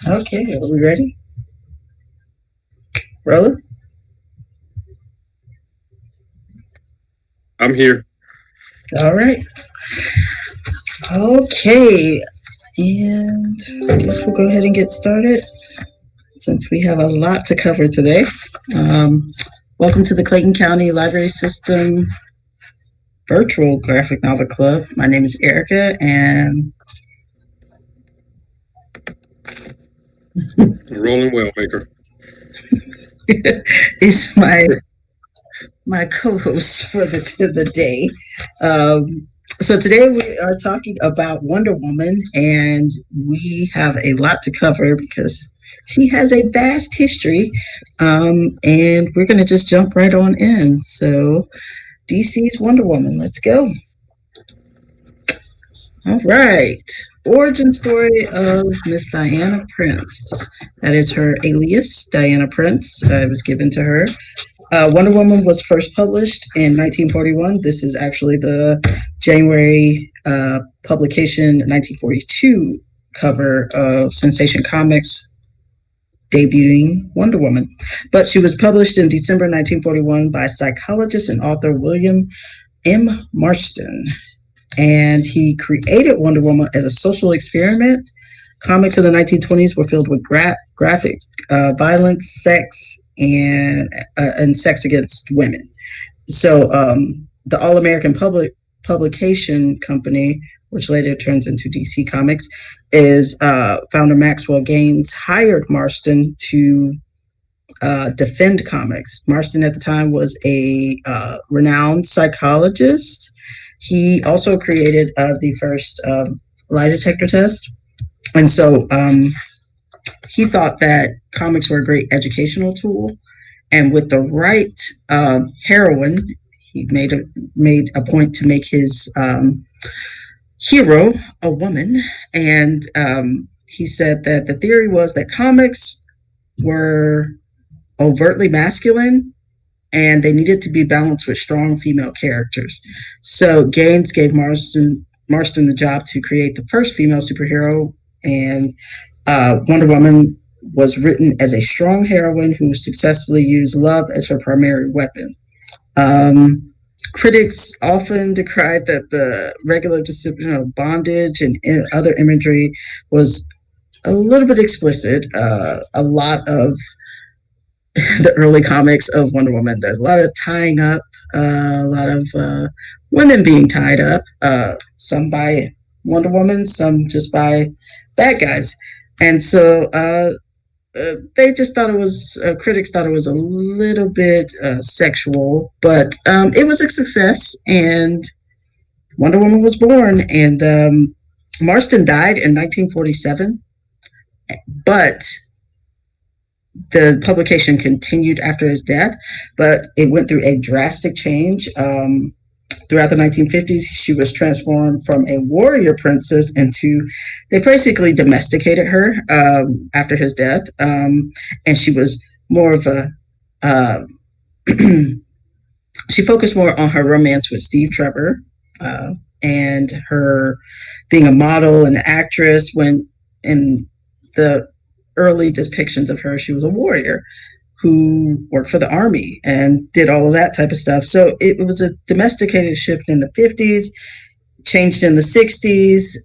Okay, are we ready? Rolling? I'm here. All right. Okay, and I guess we'll go ahead and get started since we have a lot to cover today. Um, Welcome to the Clayton County Library System Virtual Graphic Novel Club. My name is Erica, and Rolling well, Baker. is my co-host for the day. So today we are talking about Wonder Woman, and we have a lot to cover because she has a vast history. And we're going to just jump right on in. So DC's Wonder Woman, let's go. All right. Origin story of Miss Diana Prince. That is her alias, Diana Prince. It was given to her. Wonder Woman was first published in 1941. This is actually the January publication, 1942 cover of Sensation Comics debuting Wonder Woman. But she was published in December 1941 by psychologist and author William M. Marston. And he created Wonder Woman as a social experiment. Comics in the 1920s were filled with graphic violence, sex, and sex against women. So the All American Publication Company, which later turns into DC Comics, is founder Maxwell Gaines hired Marston to defend comics. Marston at the time was a renowned psychologist. He also created the first lie detector test. And so he thought that comics were a great educational tool. And with the right heroine, he made a point to make his hero a woman. And he said that the theory was that comics were overtly masculine and they needed to be balanced with strong female characters. So Gaines gave Marston the job to create the first female superhero, and Wonder Woman was written as a strong heroine who successfully used love as her primary weapon. Um, Critics often decried that the regular discipline of bondage and other imagery was a little bit explicit. A lot of the early comics of Wonder Woman, there's a lot of tying up, a lot of women being tied up, some by Wonder Woman, some just by bad guys. And so they just thought it was critics thought it was a little bit sexual, but it was a success, and Wonder Woman was born. And Marston died in 1947, but the publication continued after his death, but it went through a drastic change. Throughout the 1950s, she was transformed from a warrior princess into, they basically domesticated her after his death. And she was more of a, uh, she focused more on her romance with Steve Trevor and her being a model and actress when in the early depictions of her, she was a warrior who worked for the army and did all of that type of stuff. So it was a domesticated shift in the 50s, changed in the 60s.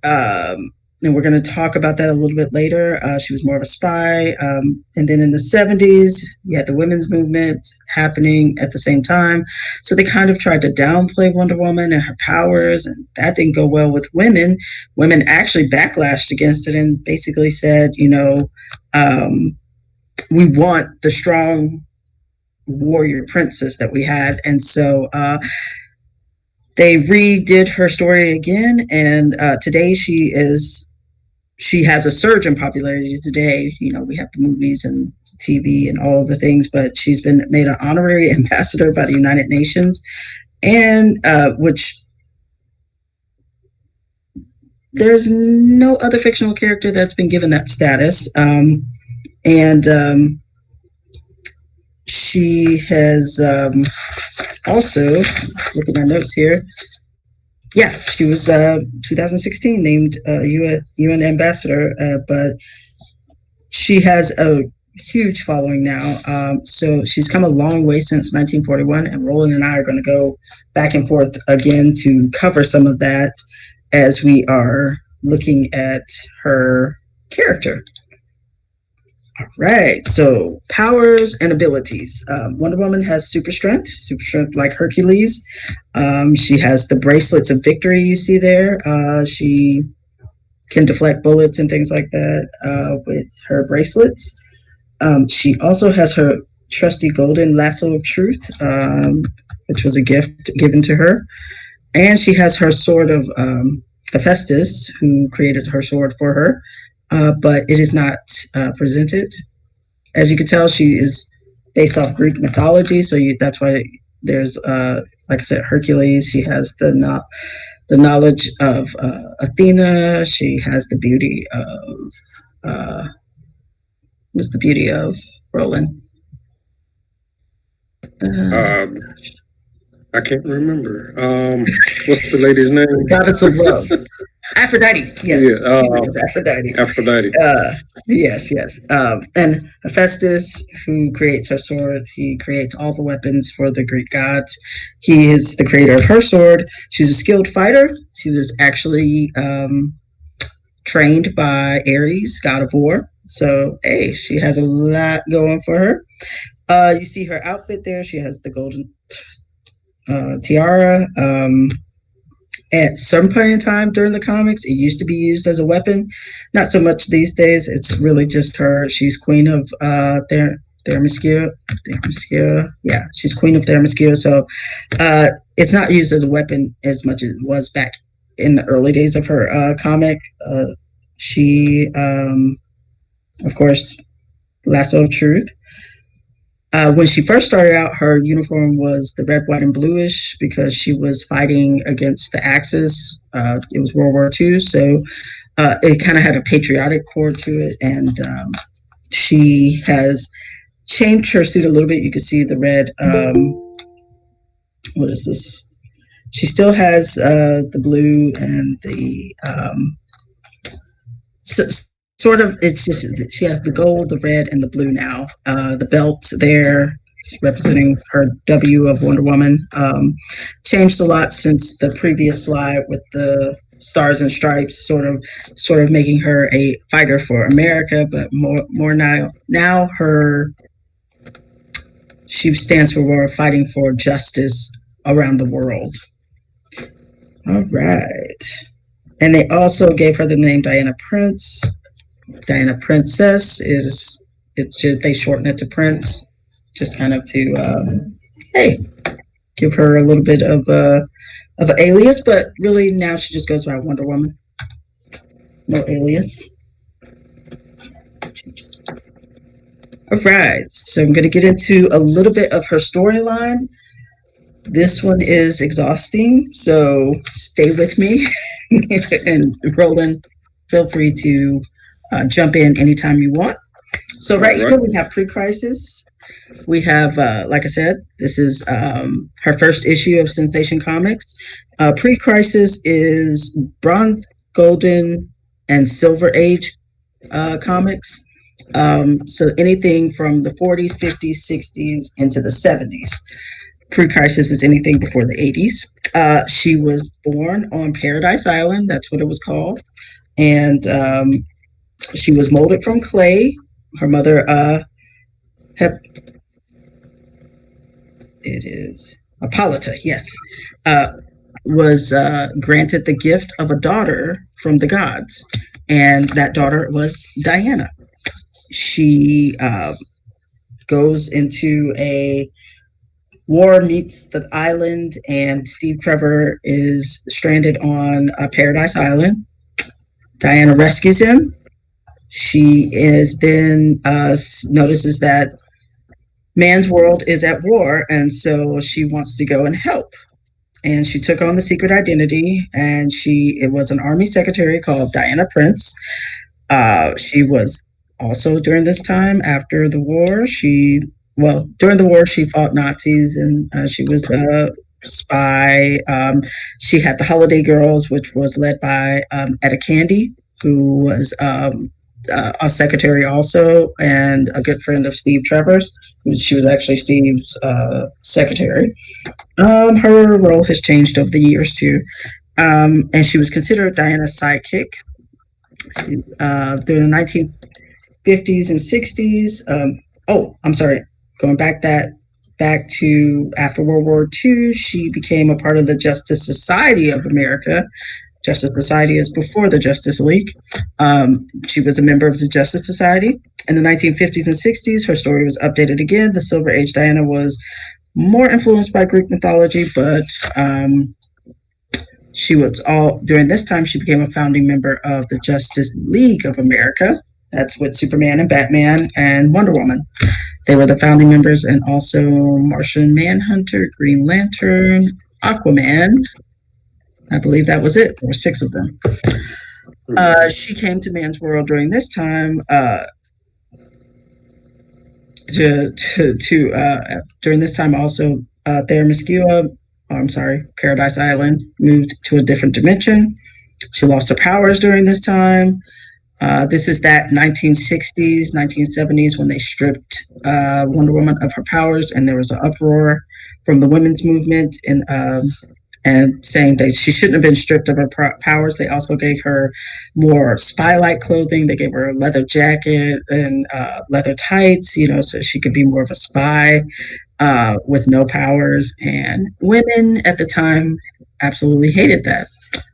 And we're going to talk about that a little bit later. She was more of a spy. And then in the 70s, you had the women's movement happening at the same time. So they kind of tried to downplay Wonder Woman and her powers, and that didn't go well with women. Women actually backlashed against it and basically said, we want the strong warrior princess that we had. And so they redid her story again, and today she has a surge in popularity today. We have the movies and TV and all of the things, but she's been made an honorary ambassador by the United Nations, and which there's no other fictional character that's been given that status. And she has also, look at my notes here. Yeah, she was 2016 named UN ambassador, but She has a huge following now. So she's come a long way since 1941, and Roland and I are going to go back and forth again to cover some of that as we are looking at her character. All right, so powers and abilities. Wonder Woman has super strength like Hercules. She has the bracelets of victory you see there. She can deflect bullets and things like that with her bracelets. She also has her trusty golden lasso of truth, which was a gift given to her. And she has her sword of Hephaestus, who created her sword for her, but it is not presented. As you can tell, she is based off Greek mythology, so that's why there's, like I said, Hercules. She has the knowledge of Athena. She has the beauty of what's the beauty of Roland? I can't remember. What's the lady's name? Goddess of love. Aphrodite. Yes. Yeah, Aphrodite. Aphrodite. Yes. And Hephaestus, who creates her sword, he creates all the weapons for the Greek gods. He is the creator of her sword. She's a skilled fighter. She was actually trained by Ares, god of war. So, hey, she has a lot going for her. You see her outfit there. She has the golden tiara. At some point in time during the comics, it used to be used as a weapon. Not so much these days. It's really just her. She's queen of Themyscira. Yeah, she's queen of Themyscira. So it's not used as a weapon as much as it was back in the early days of her comic. She, of course, Lasso of Truth. When she first started out, her uniform was the red, white, and bluish because she was fighting against the Axis. It was World War II, so it kind of had a patriotic core to it. And she has changed her suit a little bit. You can see the red. What is this? She still has the blue and the sort of, it's just she has the gold, the red, and the blue now. The belt there representing her W of Wonder Woman changed a lot since the previous slide with the stars and stripes, sort of making her a fighter for America, but more now she stands for fighting for justice around the world. All right, and they also gave her the name Diana Prince. Diana Princess they shorten it to Prince, just kind of to give her a little bit of an alias, but really now she just goes by Wonder Woman. No alias. All right, so I'm going to get into a little bit of her storyline. This one is exhausting, so stay with me. And Roland, feel free to jump in anytime you want. So right here we have Pre-Crisis. We have, like I said, this is her first issue of Sensation Comics. Pre-Crisis is Bronze, Golden, and Silver Age comics. So anything from the 40s, 50s, 60s, into the 70s. Pre-Crisis is anything before the 80s. She was born on Paradise Island. That's what it was called. And she was molded from clay. Her mother, Hippolyta, yes, was granted the gift of a daughter from the gods. And that daughter was Diana. She goes into a war meets the island, and Steve Trevor is stranded on Paradise Island. Diana rescues him. She is then notices that man's world is at war, and so she wants to go and help. And she took on the secret identity, and it was an army secretary called Diana Prince. She was also, during this time after the war, during the war she fought Nazis, and she was a spy. She had the Holiday Girls, which was led by Etta Candy, who was a secretary also, and a good friend of Steve Trevor's. She was actually Steve's secretary. Her role has changed over the years too, and she was considered Diana's sidekick. During the 1950s and 60s. I'm sorry, going back to after World War II, she became a part of the Justice Society of America. Justice Society is before the Justice League. She was a member of the Justice Society. In the 1950s and 60s, her story was updated again. The Silver Age Diana was more influenced by Greek mythology, but during this time, she became a founding member of the Justice League of America. That's with Superman and Batman and Wonder Woman. They were the founding members, and also Martian Manhunter, Green Lantern, Aquaman. I believe that was it. There were 6 of them. She came to man's world during this time. During this time, also Themyscira, Paradise Island, moved to a different dimension. She lost her powers during this time. This is that 1960s, 1970s when they stripped Wonder Woman of her powers, and there was an uproar from the women's movement and saying that she shouldn't have been stripped of her powers. They also gave her more spy-like clothing. They gave her a leather jacket and leather tights, so she could be more of a spy with no powers. And women at the time absolutely hated that.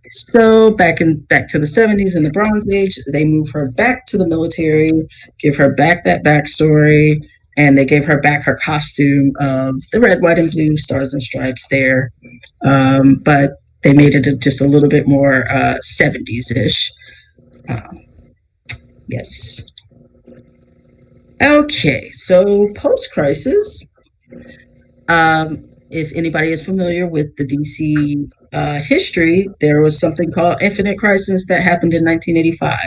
So back to the 70s in the Bronze Age, they move her back to the military, give her back that backstory, and they gave her back her costume of the red, white, and blue stars and stripes there. But they made it just a little bit more 70s-ish. Yes. Okay, so post-crisis, if anybody is familiar with the DC history, there was something called Infinite Crisis that happened in 1985.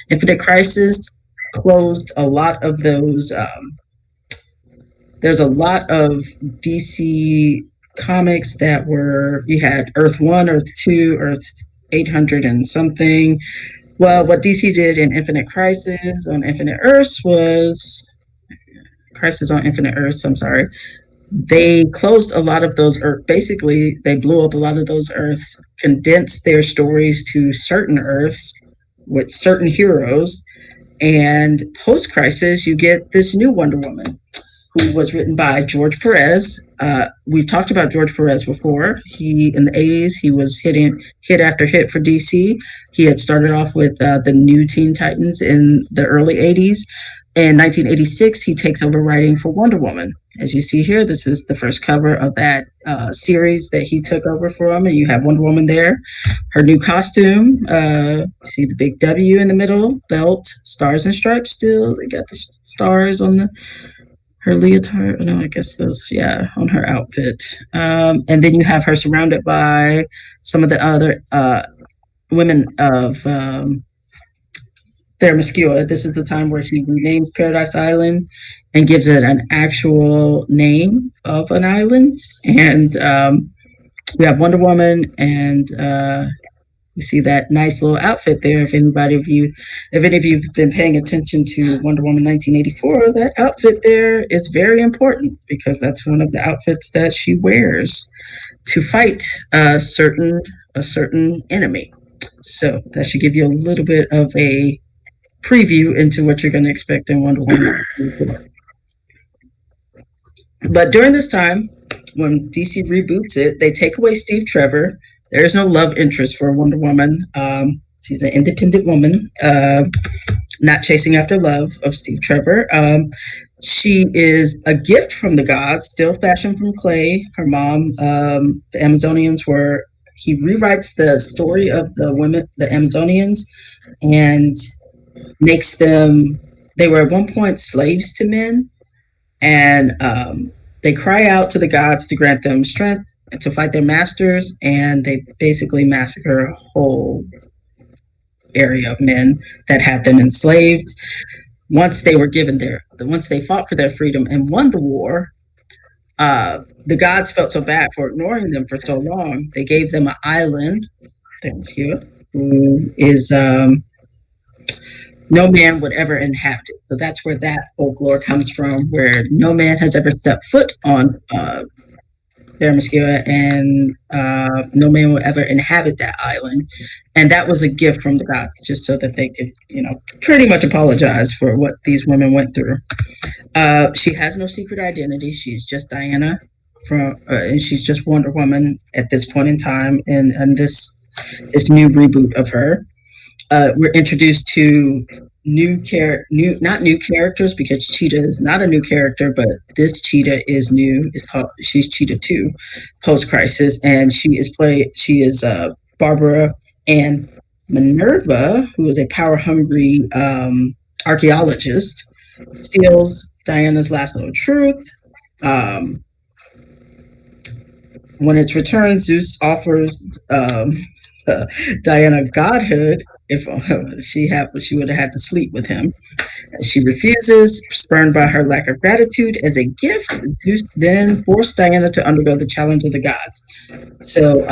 Infinite Crisis closed a lot of those. There's a lot of DC comics that you had Earth 1, Earth 2, Earth 800 and something. Well, what DC did in Infinite Crisis on Infinite Earths was Crisis on Infinite Earths, I'm sorry. They closed a lot of those Earths. Basically, they blew up a lot of those Earths, condensed their stories to certain Earths with certain heroes. And post-crisis, you get this new Wonder Woman, who was written by George Perez. We've talked about George Perez before. In the 80s, he was hit after hit for DC. He had started off with the new Teen Titans in the early 80s. In 1986, he takes over writing for Wonder Woman. As you see here, this is the first cover of that series that he took over for him, and you have Wonder Woman there. Her new costume, you see the big W in the middle, belt, stars and stripes still. They got the stars on her leotard. No, I guess those, on her outfit. And then you have her surrounded by some of the other women of Themyscira. This is the time where he renames Paradise Island and gives it an actual name of an island. And we have Wonder Woman, and you see that nice little outfit there. If any of you have been paying attention to Wonder Woman 1984, that outfit there is very important because that's one of the outfits that she wears to fight a certain enemy. So that should give you a little bit of a preview into what you're going to expect in Wonder Woman. But during this time, when DC reboots it, they take away Steve Trevor. There is no love interest for Wonder Woman. She's an independent woman, not chasing after love of Steve Trevor. She is a gift from the gods, still fashioned from clay. Her mom, the Amazonians he rewrites the story of the women, the Amazonians, and makes them, they were at one point slaves to men, and they cry out to the gods to grant them strength to fight their masters, and they basically massacre a whole area of men that had them enslaved. Once they fought for their freedom and won the war, the gods felt so bad for ignoring them for so long, they gave them an island, Themyscira, who is no man would ever inhabit it. So that's where that folklore comes from, where no man has ever stepped foot on Themyscira, and no man would ever inhabit that island. And that was a gift from the gods, just so that they could, pretty much apologize for what these women went through. She has no secret identity. She's just Diana and she's just Wonder Woman at this point in time, and this new reboot of her. We're introduced to not new characters, because Cheetah is not a new character, but this Cheetah is new. She's Cheetah 2, post Crisis, and she is Barbara Ann Minerva, who is a power hungry archaeologist, steals Diana's lasso of truth. When it's returned, Zeus offers Diana godhood if she would have had to sleep with him. She refuses, spurned by her lack of gratitude. As a gift, Zeus then forced Diana to undergo the challenge of the gods. So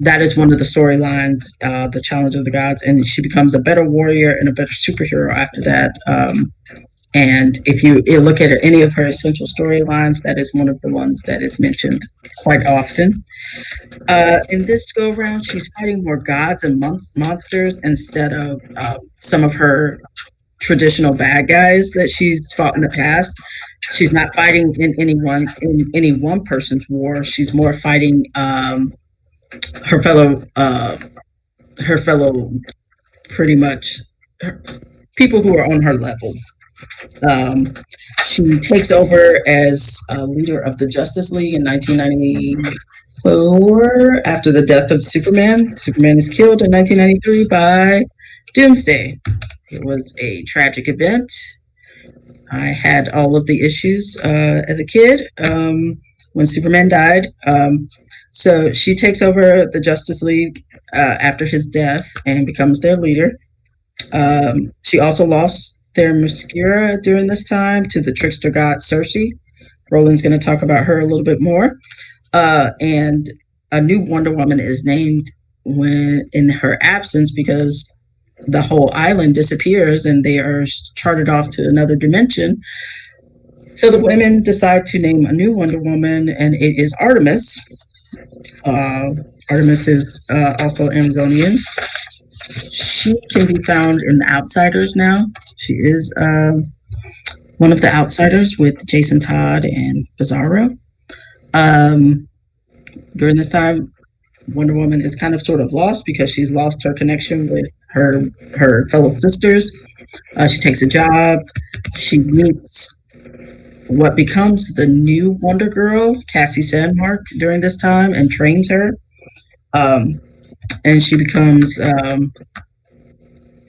that is one of the storylines, the challenge of the gods, and she becomes a better warrior and a better superhero after that. And if you look at any of her essential storylines, that is one of the ones that is mentioned quite often. In this go round, she's fighting more gods and monsters instead of some of her traditional bad guys that she's fought in the past. She's not fighting in any one person's war. She's more fighting her fellow pretty much people who are on her level. She takes over as leader of the Justice League in 1994 after the death of Superman. Superman is killed in 1993 by Doomsday. It was a tragic event. I had all of the issues as a kid when Superman died. So she takes over the Justice League after his death and becomes their leader. She also lost Themyscira during this time to the trickster god Circe. Roland's going to talk about her a little bit more. And a new Wonder Woman is named when in her absence, because the whole island disappears and they are charted off to another dimension. So the women decide to name a new Wonder Woman, and it is Artemis. Artemis is also Amazonian. She can be found in The Outsiders now. She is one of the Outsiders with Jason Todd and Bizarro. During this time, Wonder Woman is kind of sort of lost because she's lost her connection with her fellow sisters. She takes a job. She meets what becomes the new Wonder Girl, Cassie Sandmark, during this time, and trains her. And she becomes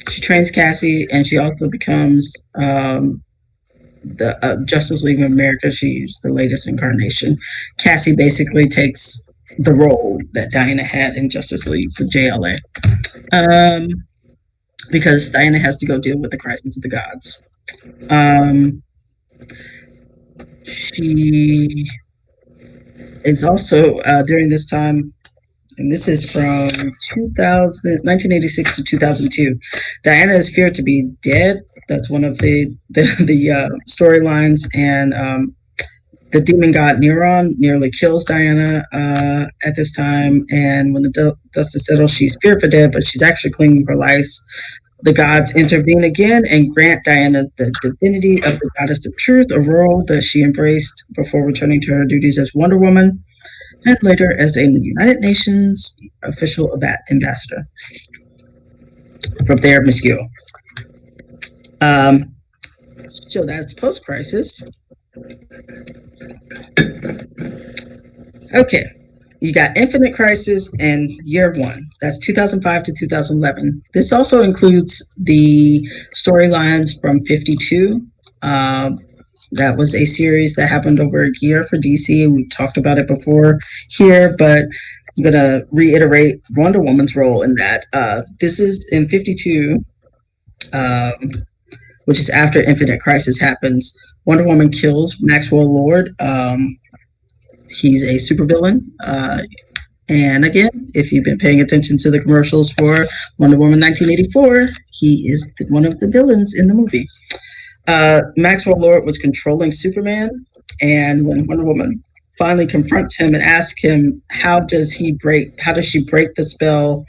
she trains Cassie, and she also becomes the Justice League of America. She's the latest incarnation. Cassie basically takes the role that Diana had in Justice League for JLA, because Diana has to go deal with the crisis of the gods. She is also during this time, and this is from 1986 to 2002. Diana is feared to be dead. That's one of the storylines, and the demon god Neron nearly kills Diana at this time. And when the dust is settled, she's feared for dead, but she's actually clinging for life. The gods intervene again and grant Diana the divinity of the goddess of truth, a role that she embraced before returning to her duties as Wonder Woman, and later as a United Nations official ambassador from Themyscira. So that's post-crisis. Okay, you got Infinite Crisis and Year One. That's 2005 to 2011. This also includes the storylines from 52. That was a series that happened over a year for DC. We've talked about it before here, but I'm going to reiterate Wonder Woman's role in that. This is in 52, which is after Infinite Crisis happens. Wonder Woman kills Maxwell Lord. He's a supervillain. And again, if you've been paying attention to the commercials for Wonder Woman 1984, he is one of the villains in the movie. Maxwell Lord was controlling Superman, and when Wonder Woman finally confronts him and asks him how does she break the spell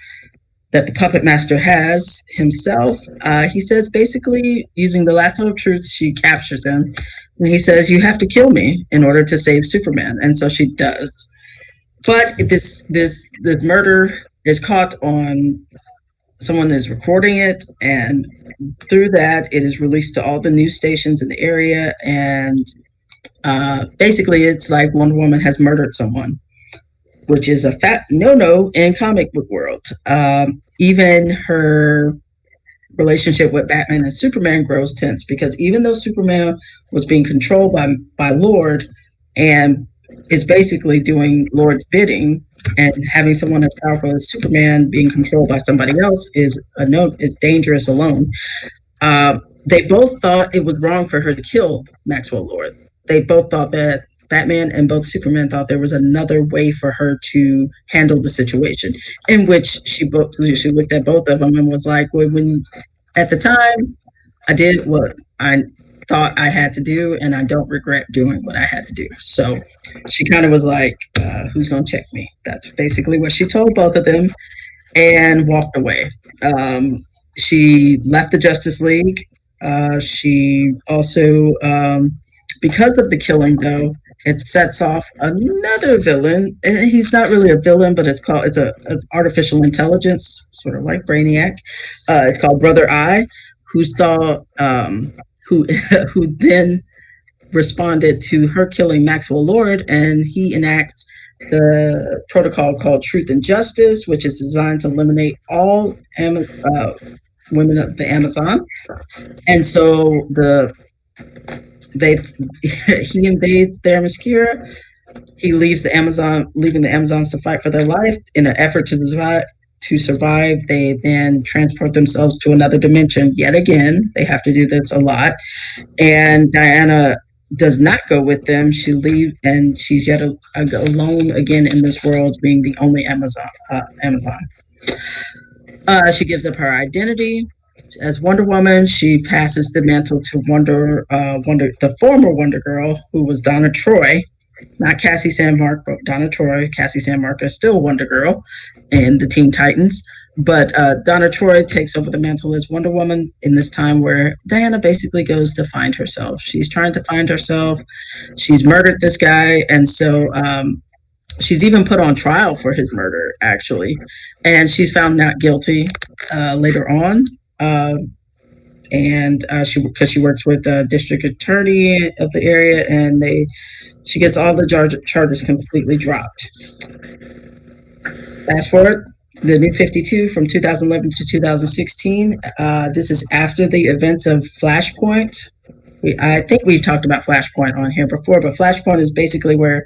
that the puppet master has himself, he says basically using the lasso of truth, she captures him, and he says, "You have to kill me in order to save Superman," and so she does. But this murder is caught on someone is recording it, and through that, it is released to all the news stations in the area, and basically, it's like Wonder Woman has murdered someone, which is a fat no-no in comic book world. Even her relationship with Batman and Superman grows tense because even though Superman was being controlled by Lord and is basically doing Lord's bidding, and having someone as powerful as Superman being controlled by somebody else is it's dangerous alone. They both thought it was wrong for her to kill Maxwell Lord. They both thought that Batman and both Superman thought there was another way for her to handle the situation, in which she looked at both of them and was like, well, when at the time I did what I thought I had to do, and I don't regret doing what I had to do. So she kind of was like, who's going to check me? That's basically what she told both of them, and walked away. She left the Justice League. She also, because of the killing, though, it sets off another villain. And he's not really a villain, but it's an artificial intelligence, sort of like Brainiac. It's called Brother Eye, who saw who then responded to her killing Maxwell Lord, and he enacts the protocol called Truth and Justice, which is designed to eliminate all women of the Amazon. And so he invades Themyscira. He leaves leaving the Amazons to fight for their life. In an effort to survive, they then transport themselves to another dimension yet again. They have to do this a lot. And Diana does not go with them. She leaves, and she's yet alone again in this world, being the only Amazon. She gives up her identity as Wonder Woman. She passes the mantle to the former Wonder Girl, who was Donna Troy, not Cassie Sandmark, but Donna Troy. Cassie Sandmark is still Wonder Girl in the Teen Titans, but Donna Troy takes over the mantle as Wonder Woman in this time where Diana basically goes to find herself. She's trying to find herself. She's murdered this guy, and so she's even put on trial for his murder, actually, and she's found not guilty later on. And because she works with the district attorney of the area, and she gets all the charges completely dropped. Fast forward, the New 52 from 2011 to 2016. This is after the events of Flashpoint. I think we've talked about Flashpoint on here before, but Flashpoint is basically where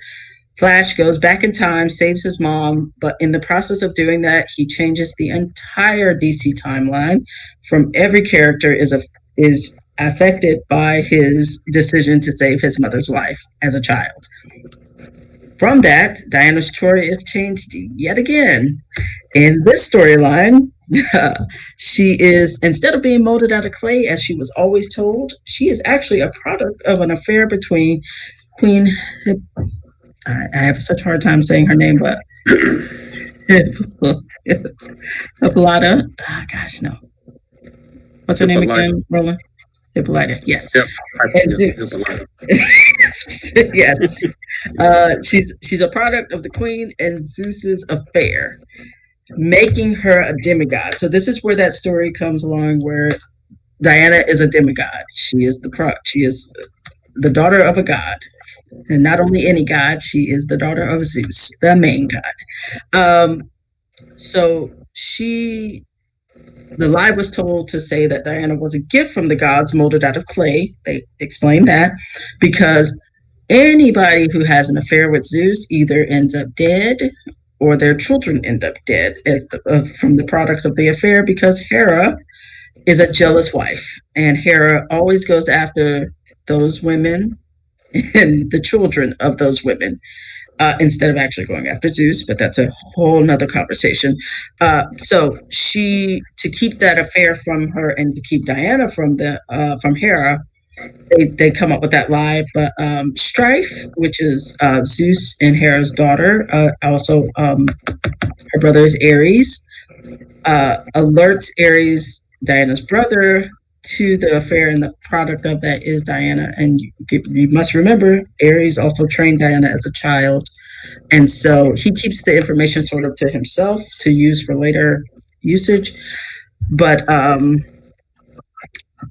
Flash goes back in time, saves his mom, but in the process of doing that, he changes the entire DC timeline. From every character is affected by his decision to save his mother's life as a child. From that, Diana's story is changed yet again. In this storyline, she is, instead of being molded out of clay as she was always told, she is actually a product of an affair between Queen. I have such a hard time saying her name, but Hippolyta. Oh, gosh, no. What's her name again, Roland? Hippolyta, yes. Yep. Yes. She's a product of the Queen and Zeus's affair, making her a demigod. So this is where that story comes along, where Diana is a demigod. She is the daughter of a god. And not only any god, she is the daughter of Zeus, the main god. So the lie was told to say that Diana was a gift from the gods molded out of clay. They explained that because anybody who has an affair with Zeus either ends up dead or their children end up dead from the product of the affair, because Hera is a jealous wife, and Hera always goes after those women and the children of those women. instead of actually going after Zeus, but that's a whole nother conversation. So to keep that affair from her and to keep Diana from Hera, they come up with that lie. But Strife, which is Zeus and Hera's daughter, also her brother is Ares, alerts Ares, Diana's brother, to the affair, and the product of that is Diana. And you must remember, Ares also trained Diana as a child, and so he keeps the information sort of to himself to use for later usage. But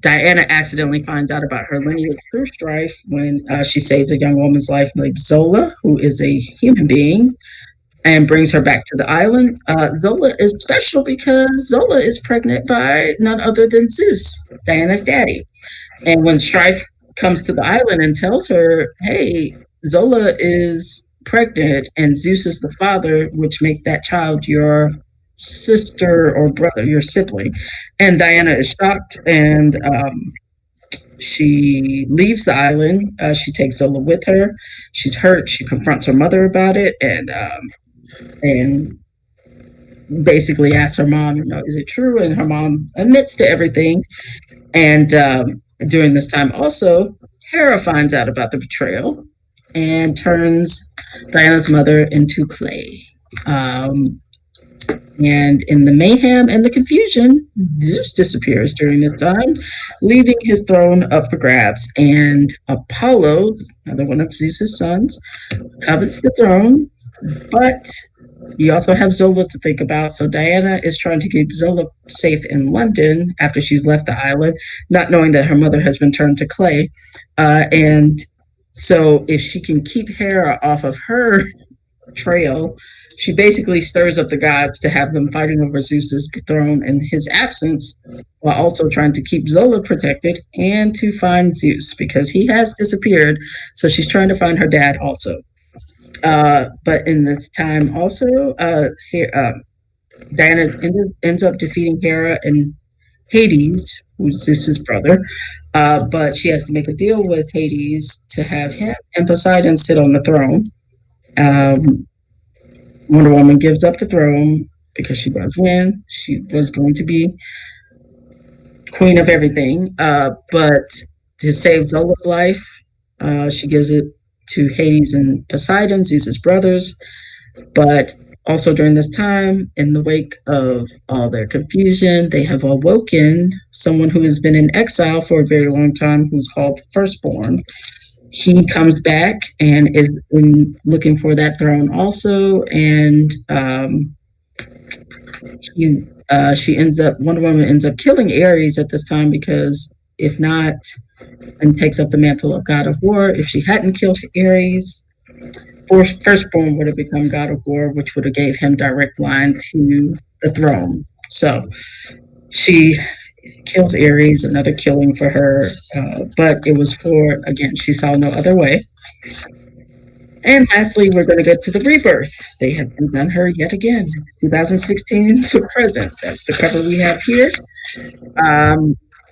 Diana accidentally finds out about her lineage through Strife when she saves a young woman's life named Zola, who is a human being, and brings her back to the island. Zola is special because Zola is pregnant by none other than Zeus, Diana's daddy. And when Strife comes to the island and tells her, hey, Zola is pregnant and Zeus is the father, which makes that child your sister or brother, your sibling. And Diana is shocked, and she leaves the island. She takes Zola with her. She's hurt. She confronts her mother about it, and basically asks her mom, is it true? And her mom admits to everything. And during this time also, Hera finds out about the betrayal and turns Diana's mother into clay. And in the mayhem and the confusion, Zeus disappears during this time, leaving his throne up for grabs. And Apollo, another one of Zeus's sons, covets the throne, but you also have Zola to think about. So Diana is trying to keep Zola safe in London after she's left the island, not knowing that her mother has been turned to clay. And so if she can keep Hera off of her trail, she basically stirs up the gods to have them fighting over Zeus's throne in his absence, while also trying to keep Zola protected and to find Zeus because he has disappeared. So she's trying to find her dad also. But in this time also, Diana ends up defeating Hera and Hades, who's Zeus's brother. But she has to make a deal with Hades to have him and Poseidon sit on the throne. Wonder Woman gives up the throne because she does win. She was going to be queen of everything. But to save Zola's life, she gives it to Hades and Poseidon, Zeus's brothers. But also during this time, in the wake of all their confusion, they have awoken someone who has been in exile for a very long time, who's called the Firstborn. He comes back and is looking for that throne also, and Wonder Woman ends up killing Ares at this time because if not, and takes up the mantle of God of War. If she hadn't killed Ares, Firstborn would have become God of War, which would have gave him direct line to the throne. So she kills Ares, another killing for her, but it was for, again, she saw no other way. And lastly, we're going to get to the rebirth. They have done her yet again, 2016 to present. That's the cover we have here.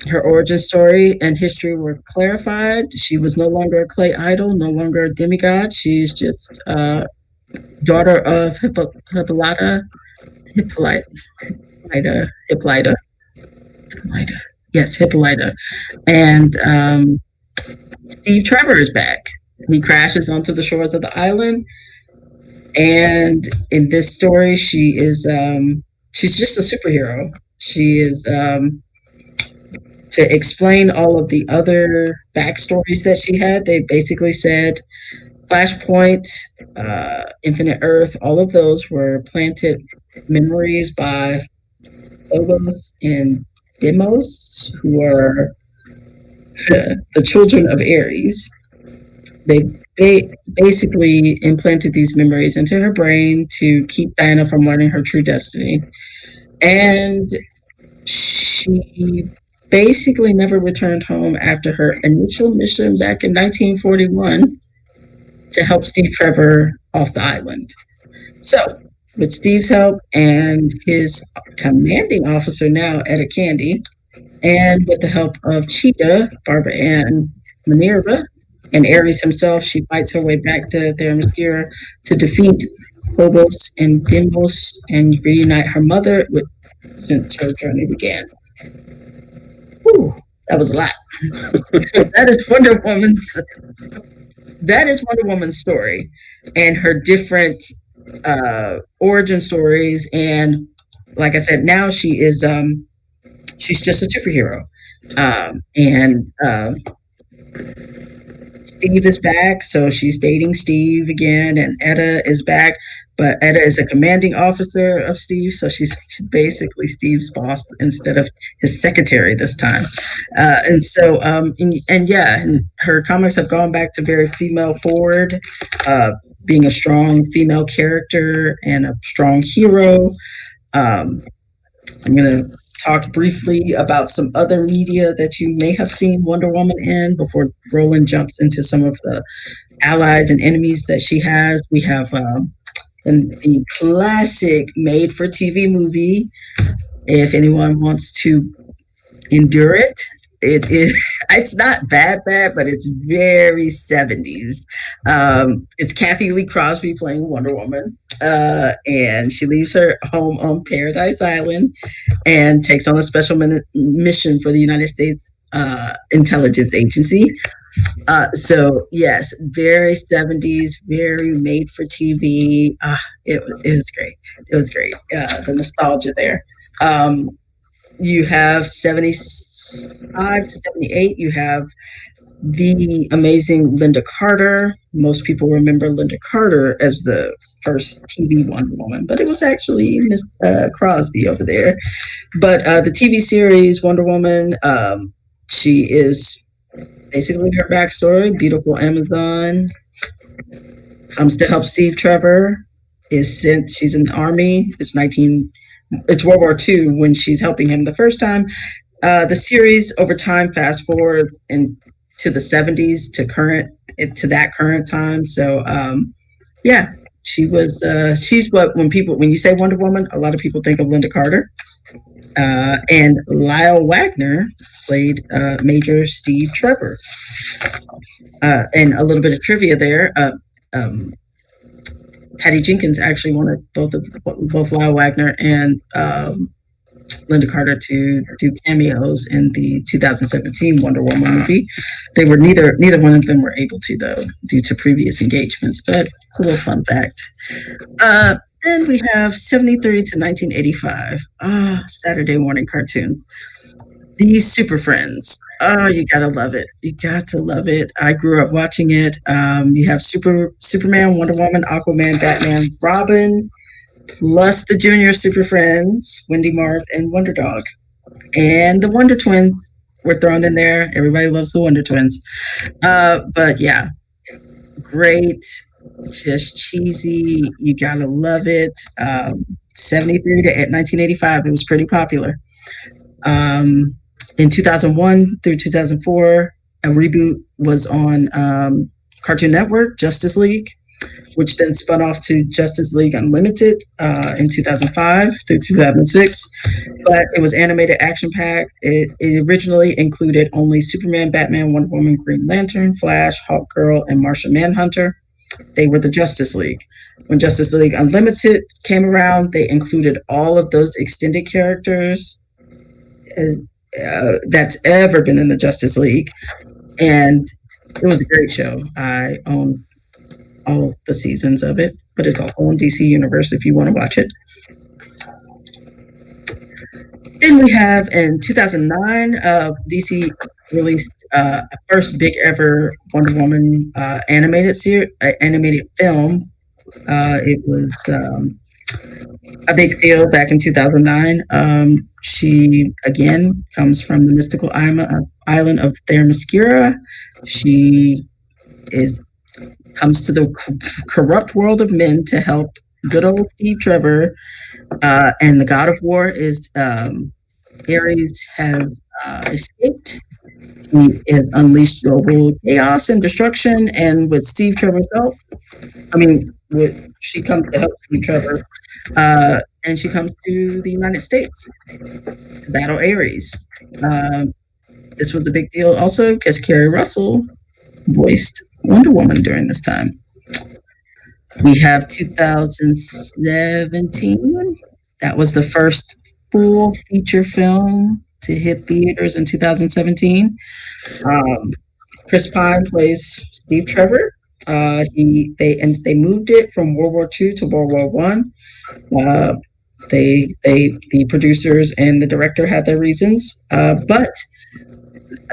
Her origin story and history were clarified. She was no longer a clay idol, no longer a demigod. She's just daughter of Hippolyta. Yes, Hippolyta. And Steve Trevor is back. He crashes onto the shores of the island. And in this story, she is she's just a superhero. She is to explain all of the other backstories that she had. They basically said Flashpoint, Infinite Earth, all of those were planted memories by Phobos and Deimos, who are the children of Ares. They basically implanted these memories into her brain to keep Diana from learning her true destiny. And she basically never returned home after her initial mission back in 1941 to help Steve Trevor off the island. So, with Steve's help and his commanding officer now, Etta Candy, and with the help of Cheetah, Barbara Ann Minerva, And Ares himself, she fights her way back to Themyscira to defeat Phobos and Deimos and reunite her mother with, since her journey began. Whew, that was a lot. So that is Wonder Woman's story and her different origin stories. And like I said, now she's just a superhero. And Steve is back, so she's dating Steve again, and Etta is back, but Etta is a commanding officer of Steve, so she's basically Steve's boss instead of his secretary this time. And her comics have gone back to very female forward, being a strong female character and a strong hero. Um, I'm going to talk briefly about some other media that you may have seen Wonder Woman in before Roland jumps into some of the allies and enemies that she has. We have the classic made for TV movie. If anyone wants to endure it, it is. It's not bad, but it's very 70s. It's Kathy Lee Crosby playing Wonder Woman, and she leaves her home on Paradise Island and takes on a special mission for the United States Intelligence Agency. So yes, very 70s, very made for TV. It was great. It was great. The nostalgia there. You have 75 to 78. You have the amazing Linda Carter. Most people remember Linda Carter as the first TV Wonder Woman, but it was actually Miss Crosby over there. But the TV series Wonder Woman, she is basically her backstory. Beautiful Amazon, comes to help Steve Trevor. She's in the army. It's World War II when she's helping him the first time. The series over time, fast forward into the 70s to that current time. So yeah, she's when you say Wonder Woman, a lot of people think of Linda Carter. And Lyle Wagner played Major Steve Trevor. And a little bit of trivia there. Patty Jenkins actually wanted both Lyle Wagner and Linda Carter to do cameos in the 2017 Wonder Woman movie. They were neither one of them were able to, though, due to previous engagements. But it's a little fun fact. Then we have 73 to 1985. Saturday morning cartoons. These Super Friends. Oh, you gotta love it. You got to love it. I grew up watching it. You have Superman, Wonder Woman, Aquaman, Batman, Robin, plus the Junior Super Friends, Wendy Marv, and Wonder Dog. And the Wonder Twins were thrown in there. Everybody loves the Wonder Twins. But yeah, great, just cheesy. You gotta love it. 73 to 1985, it was pretty popular. In 2001 through 2004, a reboot was on Cartoon Network, Justice League, which then spun off to Justice League Unlimited in 2005 through 2006. But it was animated, action-packed. It originally included only Superman, Batman, Wonder Woman, Green Lantern, Flash, Hawkgirl, and Martian Manhunter. They were the Justice League. When Justice League Unlimited came around, they included all of those extended characters that's ever been in the Justice League. And it was a great show. I own all of the seasons of it, but it's also on DC Universe if you want to watch it. Then we have in 2009, DC released first big ever Wonder Woman animated film. It was a big deal back in 2009. She again comes from the mystical island of Themyscira. She comes to the corrupt world of men to help good old Steve Trevor. And the god of war is Ares has escaped. He has unleashed global chaos and destruction. And with Steve Trevor's help, she comes to help Steve Trevor. And she comes to the United States to battle Ares. This was a big deal also because Kerry Russell voiced Wonder Woman during this time. We have 2017. That was the first full feature film to hit theaters in 2017. Um, Chris Pine plays Steve Trevor. They moved it from World War II to World War One. The producers and the director had their reasons, but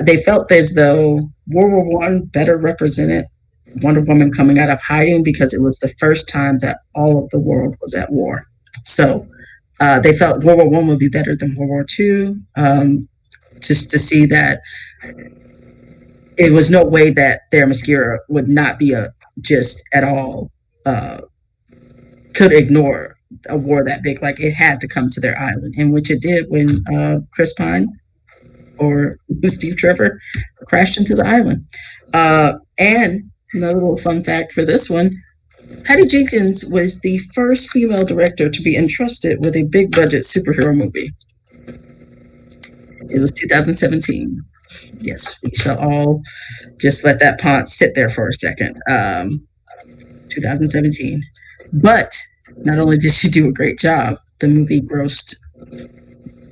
they felt as though World War One better represented Wonder Woman coming out of hiding because it was the first time that all of the world was at war. So they felt World War One would be better than World War Two. Just to see that it was no way that Themyscira would not be just at all could ignore a war that big. Like it had to come to their island, and which it did when Chris Pine or Steve Trevor crashed into the island. And another little fun fact for this one, Patty Jenkins was the first female director to be entrusted with a big budget superhero movie. It was 2017. Yes, we shall all just let that pond sit there for a second. 2017. But not only did she do a great job, the movie grossed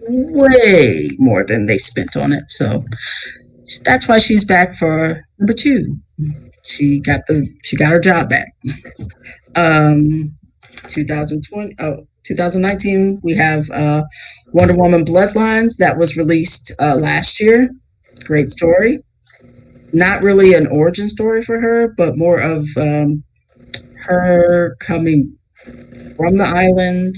way more than they spent on it. So that's why she's back for number 2. She got her job back. 2019, we have Wonder Woman Bloodlines that was released last year. Great story. Not really an origin story for her, but more of her coming from the island.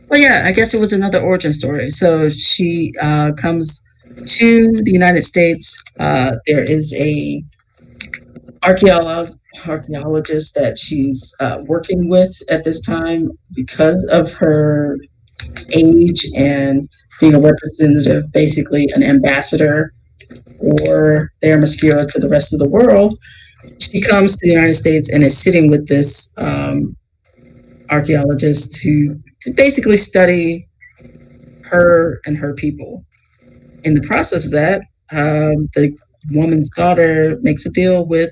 Well, yeah, I guess it was another origin story. So she comes to the United States. There is a archaeologist that she's working with at this time because of her age and being a representative, basically an ambassador for Themyscira to the rest of the world. She comes to the United States and is sitting with this archaeologist to basically study her and her people. In the process of that, the woman's daughter makes a deal with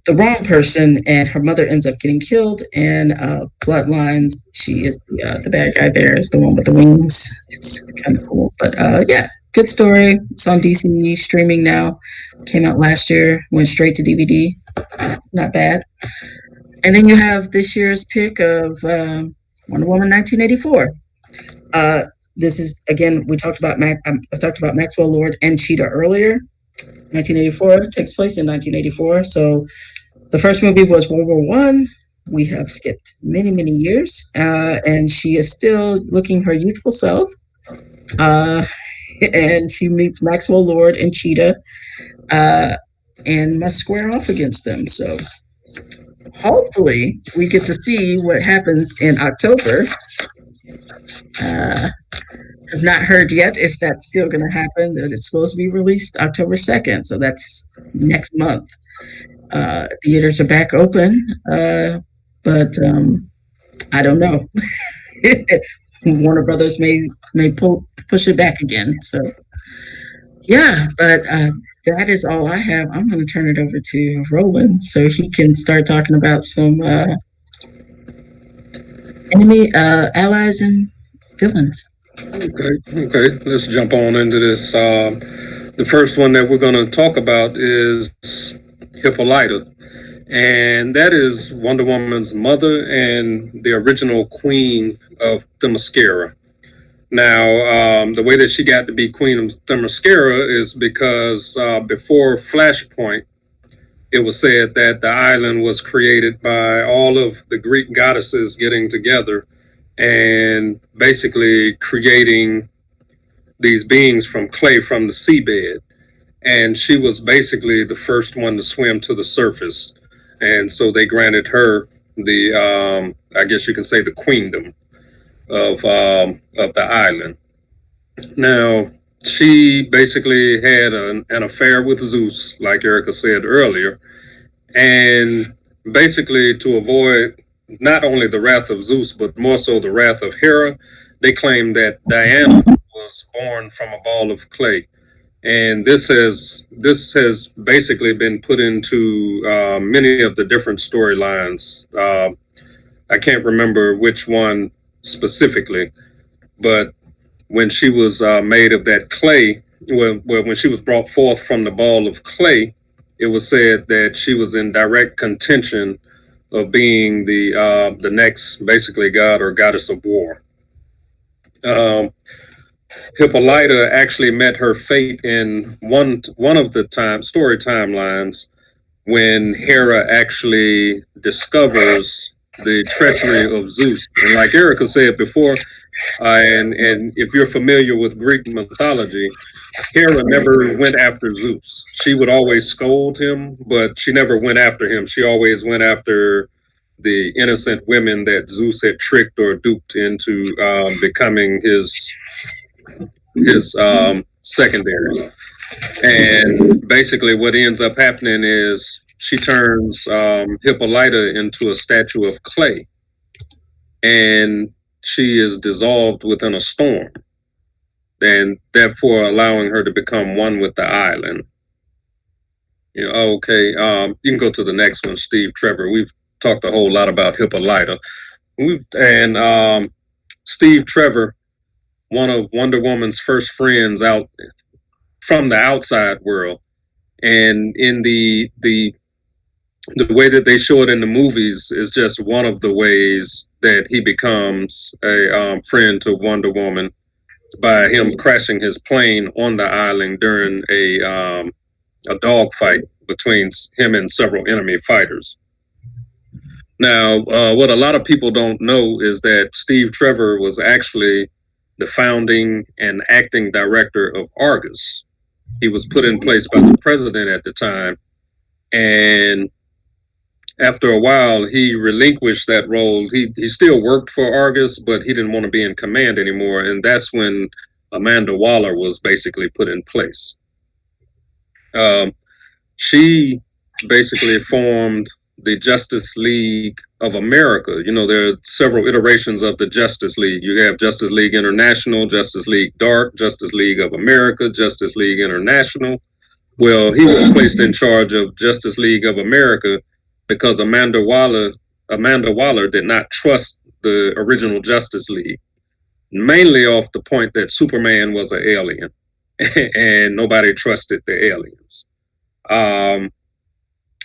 the wrong person, and her mother ends up getting killed. And Bloodlines, she is the bad guy there, is the one with the wings. It's kind of cool. But yeah, good story. It's on DC streaming now. Came out last year, went straight to DVD. Not bad. And then you have this year's pick of Wonder Woman 1984. This is, again, I talked about Maxwell Lord and Cheetah earlier. 1984 takes place in 1984. So the first movie was World War One. We have skipped many, many years, and she is still looking her youthful self. And she meets Maxwell Lord and Cheetah, and must square off against them. So hopefully we get to see what happens in October. I've not heard yet if that's still going to happen. That it's supposed to be released October 2nd, so that's next month. Theaters are back open, but I don't know. Warner Brothers may push it back again. So yeah, but that is all I have. I'm going to turn it over to Roland so he can start talking about some enemy allies and villains. Okay. Let's jump on into this. The first one that we're going to talk about is Hippolyta, and that is Wonder Woman's mother and the original queen of Themyscira. Now, the way that she got to be queen of Themyscira is because before Flashpoint, it was said that the island was created by all of the Greek goddesses getting together and basically creating these beings from clay from the seabed. And she was basically the first one to swim to the surface. And so they granted her the, I guess you can say, the queendom of the island. Now, she basically had an affair with Zeus, like Erica said earlier. And basically to avoid not only the wrath of Zeus, but more so the wrath of Hera, they claim that Diana was born from a ball of clay. And this has basically been put into many of the different storylines. I can't remember which one specifically, but when she was made of that clay, when she was brought forth from the ball of clay, it was said that she was in direct contention of being the next, basically, god or goddess of war. Um, Hippolyta actually met her fate in one of the story timelines when Hera actually discovers the treachery of Zeus. And like Erica said before, and if you're familiar with Greek mythology, Hera never went after Zeus. She would always scold him, but she never went after him. She always went after the innocent women that Zeus had tricked or duped into becoming his secondary. And basically, what ends up happening is she turns Hippolyta into a statue of clay, and she is dissolved within a storm, and therefore allowing her to become one with the island. Okay. You can go to the next one, Steve Trevor. We've talked a whole lot about Hippolyta. And Steve Trevor, one of Wonder Woman's first friends out from the outside world, and in the way that they show it in the movies is just one of the ways that he becomes a friend to Wonder Woman by him crashing his plane on the island during a dogfight between him and several enemy fighters. Now, what a lot of people don't know is that Steve Trevor was actually the founding and acting director of Argus. He was put in place by the president at the time, and after a while, he relinquished that role. He still worked for Argus, but he didn't want to be in command anymore, and that's when Amanda Waller was basically put in place. She basically formed the Justice League of America. There are several iterations of the Justice League. You have Justice League International, Justice League Dark, Justice League of America, Justice League International. Well, he was placed in charge of Justice League of America because Amanda Waller did not trust the original Justice League, mainly off the point that Superman was an alien and nobody trusted the aliens.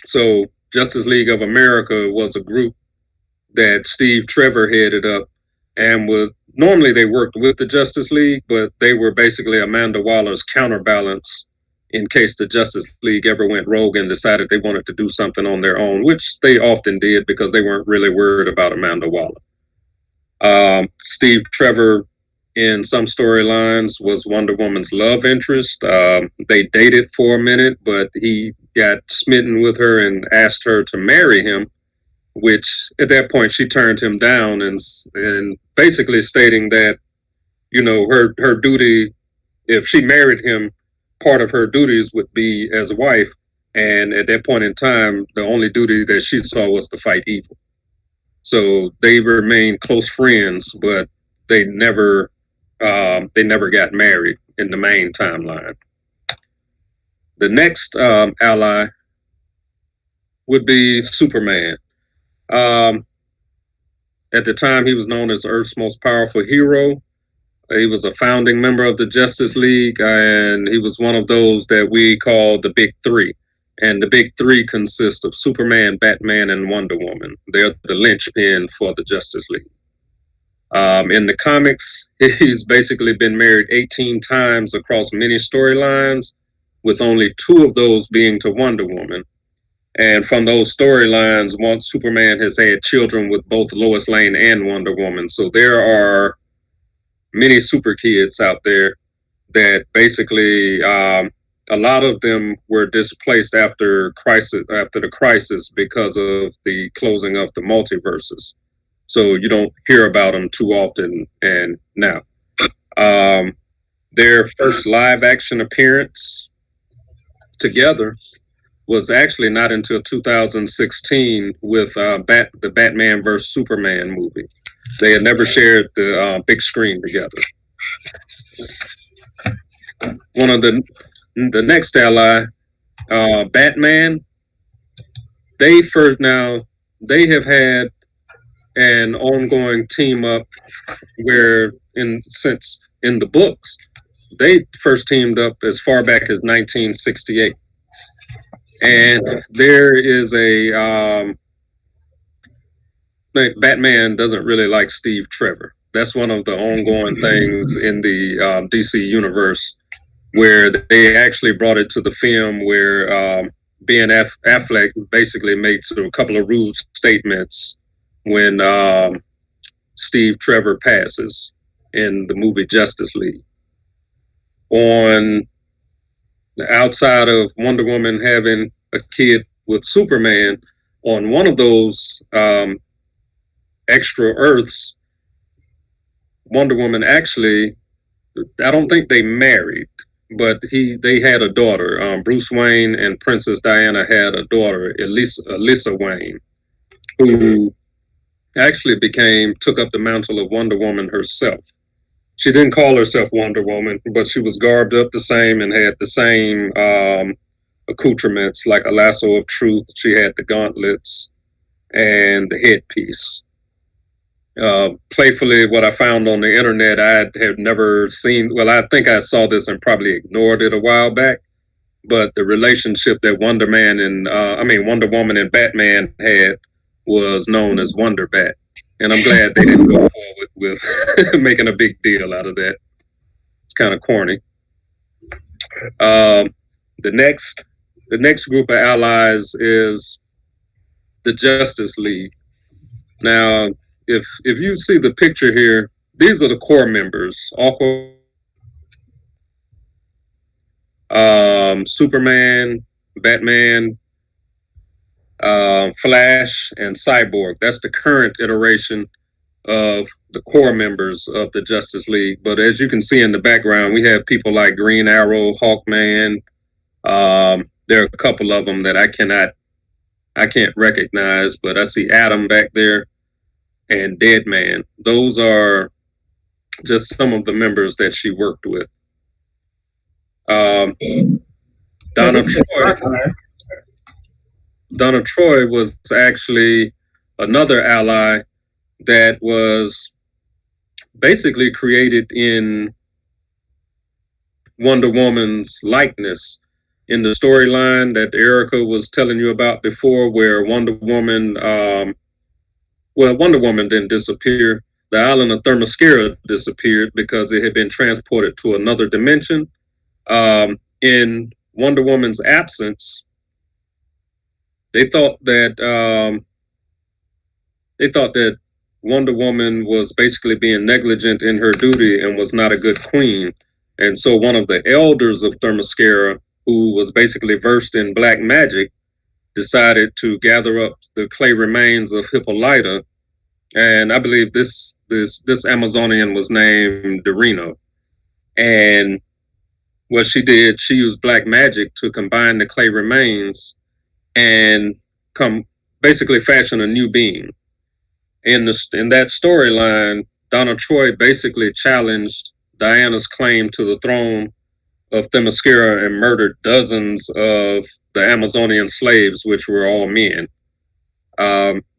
So Justice League of America was a group that Steve Trevor headed up, and normally they worked with the Justice League, but they were basically Amanda Waller's counterbalance in case the Justice League ever went rogue and decided they wanted to do something on their own, which they often did because they weren't really worried about Amanda Waller. Steve Trevor, in some storylines, was Wonder Woman's love interest. They dated for a minute, but he got smitten with her and asked her to marry him, which at that point she turned him down, and basically stating that her duty, if she married him, part of her duties would be as a wife, and at that point in time the only duty that she saw was to fight evil. So they remained close friends, but they never got married in the main timeline. The next ally would be Superman. At the time, he was known as Earth's most powerful hero. He was a founding member of the Justice League, and he was one of those that we call the Big Three. And the Big Three consist of Superman, Batman, and Wonder Woman. They're the linchpin for the Justice League. In the comics, he's basically been married 18 times across many storylines, with only 2 of those being to Wonder Woman. And from those storylines, once Superman has had children with both Lois Lane and Wonder Woman. So there are many super kids out there that basically a lot of them were displaced after the crisis because of the closing of the multiverses. So you don't hear about them too often. And now their first live action appearance together was actually not until 2016 with the Batman vs Superman movie. They had never shared the big screen together. One of the the next ally, Batman, they have had an ongoing team up where since in the books they first teamed up as far back as 1968, and there is a Batman doesn't really like Steve Trevor. That's one of the ongoing things in the DC universe, where they actually brought it to the film where Ben Affleck basically makes a couple of rude statements when Steve Trevor passes in the movie Justice League. On the outside of Wonder Woman having a kid with Superman, on one of those extra Earths, Wonder Woman actually, I don't think they married, but they had a daughter. Bruce Wayne and Princess Diana had a daughter, Alyssa Wayne, who actually took up the mantle of Wonder Woman herself. She didn't call herself Wonder Woman, but she was garbed up the same and had the same accoutrements, like a lasso of truth. She had the gauntlets and the headpiece. Playfully, what I found on the internet, I had never seen. Well, I think I saw this and probably ignored it a while back. But the relationship that Wonder Woman and Batman had was known as Wonder Bat, and I'm glad they didn't go forward with making a big deal out of that. It's kind of corny. The next group of allies is the Justice League. Now, if you see the picture here, these are the core members: Superman, Batman, Flash, and Cyborg. That's the current iteration of the core members of the Justice League. But as you can see in the background, we have people like Green Arrow, Hawkman. There are a couple of them that I can't recognize, but I see Atom back there and Deadman. Those are just some of the members that she worked with. Donna Troy was actually another ally that was basically created in Wonder Woman's likeness. In the storyline that Erica was telling you about before, where Wonder Woman didn't disappear. The island of Themyscira disappeared because it had been transported to another dimension. In Wonder Woman's absence, they thought that Wonder Woman was basically being negligent in her duty and was not a good queen. And so one of the elders of Themyscira, who was basically versed in black magic, decided to gather up the clay remains of Hippolyta. And I believe this Amazonian was named Dorino. And what she did, she used black magic to combine the clay remains and basically fashion a new being. In that storyline, Donna Troy basically challenged Diana's claim to the throne of Themyscira and murdered dozens of the Amazonian slaves, which were all men.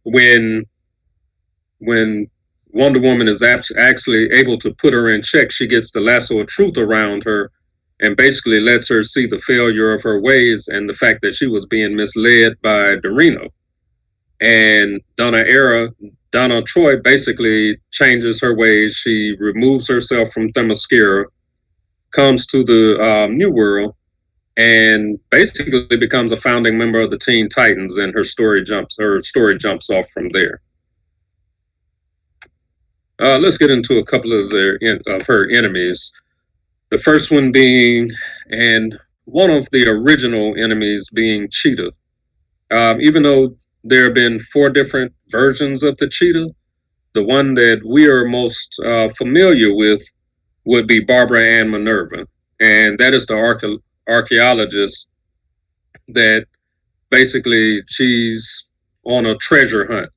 When Wonder Woman is actually able to put her in check, she gets the lasso of truth around her and basically lets her see the failure of her ways and the fact that she was being misled by Dorino. And Donna Troy basically changes her ways. She removes herself from Themyscira, comes to the New World, and basically becomes a founding member of the Teen Titans. And her story jumps off from there. Let's get into a couple of her enemies. The first one being, and one of the original enemies being, Cheetah. Even though there have been 4 different versions of the Cheetah, the one that we are most familiar with would be Barbara Ann Minerva. And that is the archaeologist that basically she's on a treasure hunt.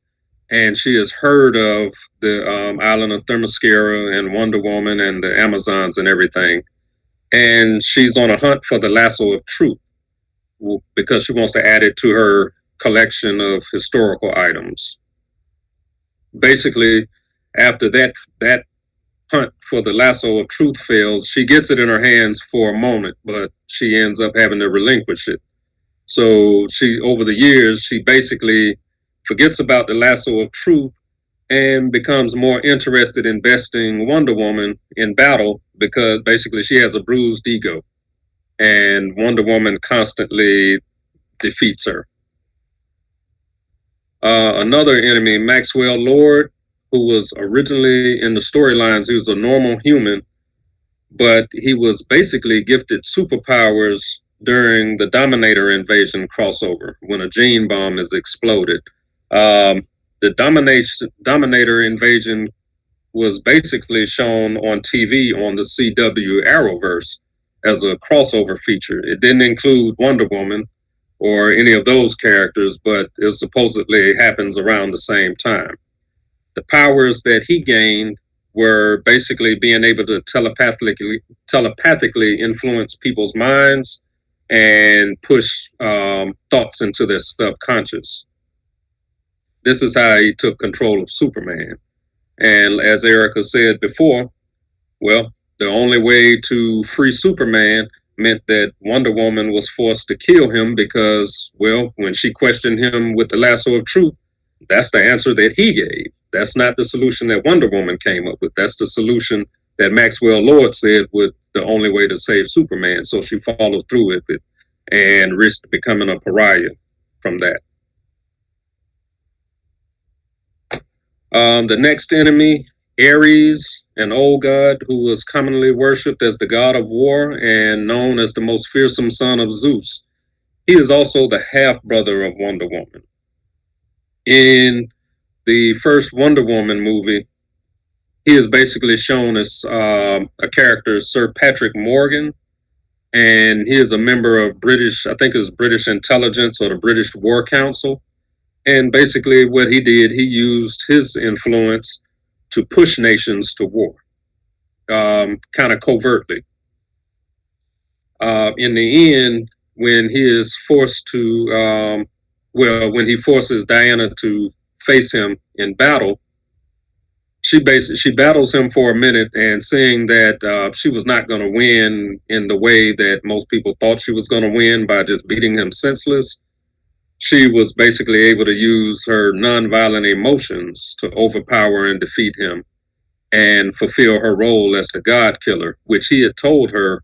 And she has heard of the island of Themyscira and Wonder Woman and the Amazons and everything. and she's on a hunt for the lasso of truth because she wants to add it to her collection of historical items. Basically, after that hunt for the lasso of truth fails, she gets it in her hands for a moment, but she ends up having to relinquish it. So she, over the years, she basically forgets about the lasso of truth and becomes more interested in besting Wonder Woman in battle because basically she has a bruised ego and Wonder Woman constantly defeats her. Another enemy, Maxwell Lord, who was originally in the storylines, he was a normal human, but he was basically gifted superpowers during the Dominator invasion crossover when a gene bomb is exploded. The Dominator invasion was basically shown on TV on the CW Arrowverse as a crossover feature. It didn't include Wonder Woman or any of those characters, but it supposedly happens around the same time. The powers that he gained were basically being able to telepathically influence people's minds and push thoughts into their subconscious. This is how he took control of Superman. And as Erica said before, well, the only way to free Superman meant that Wonder Woman was forced to kill him because, well, when she questioned him with the lasso of truth, that's the answer that he gave. That's not the solution that Wonder Woman came up with. That's the solution that Maxwell Lord said was the only way to save Superman. So she followed through with it and risked becoming a pariah from that. The next enemy, Ares, an old god who was commonly worshipped as the god of war and known as the most fearsome son of Zeus. He is also the half brother of Wonder Woman. In the first Wonder Woman movie, he is basically shown as a character, Sir Patrick Morgan, and he is a member of British, I think it was British intelligence or the British War Council. And basically, what he did, he used his influence to push nations to war, kind of covertly. In the end, when he is forced to, when he forces Diana to face him in battle, she battles him for a minute, and seeing that she was not going to win in the way that most people thought she was going to win by just beating him senseless, she was basically able to use her nonviolent emotions to overpower and defeat him and fulfill her role as the God Killer, which he had told her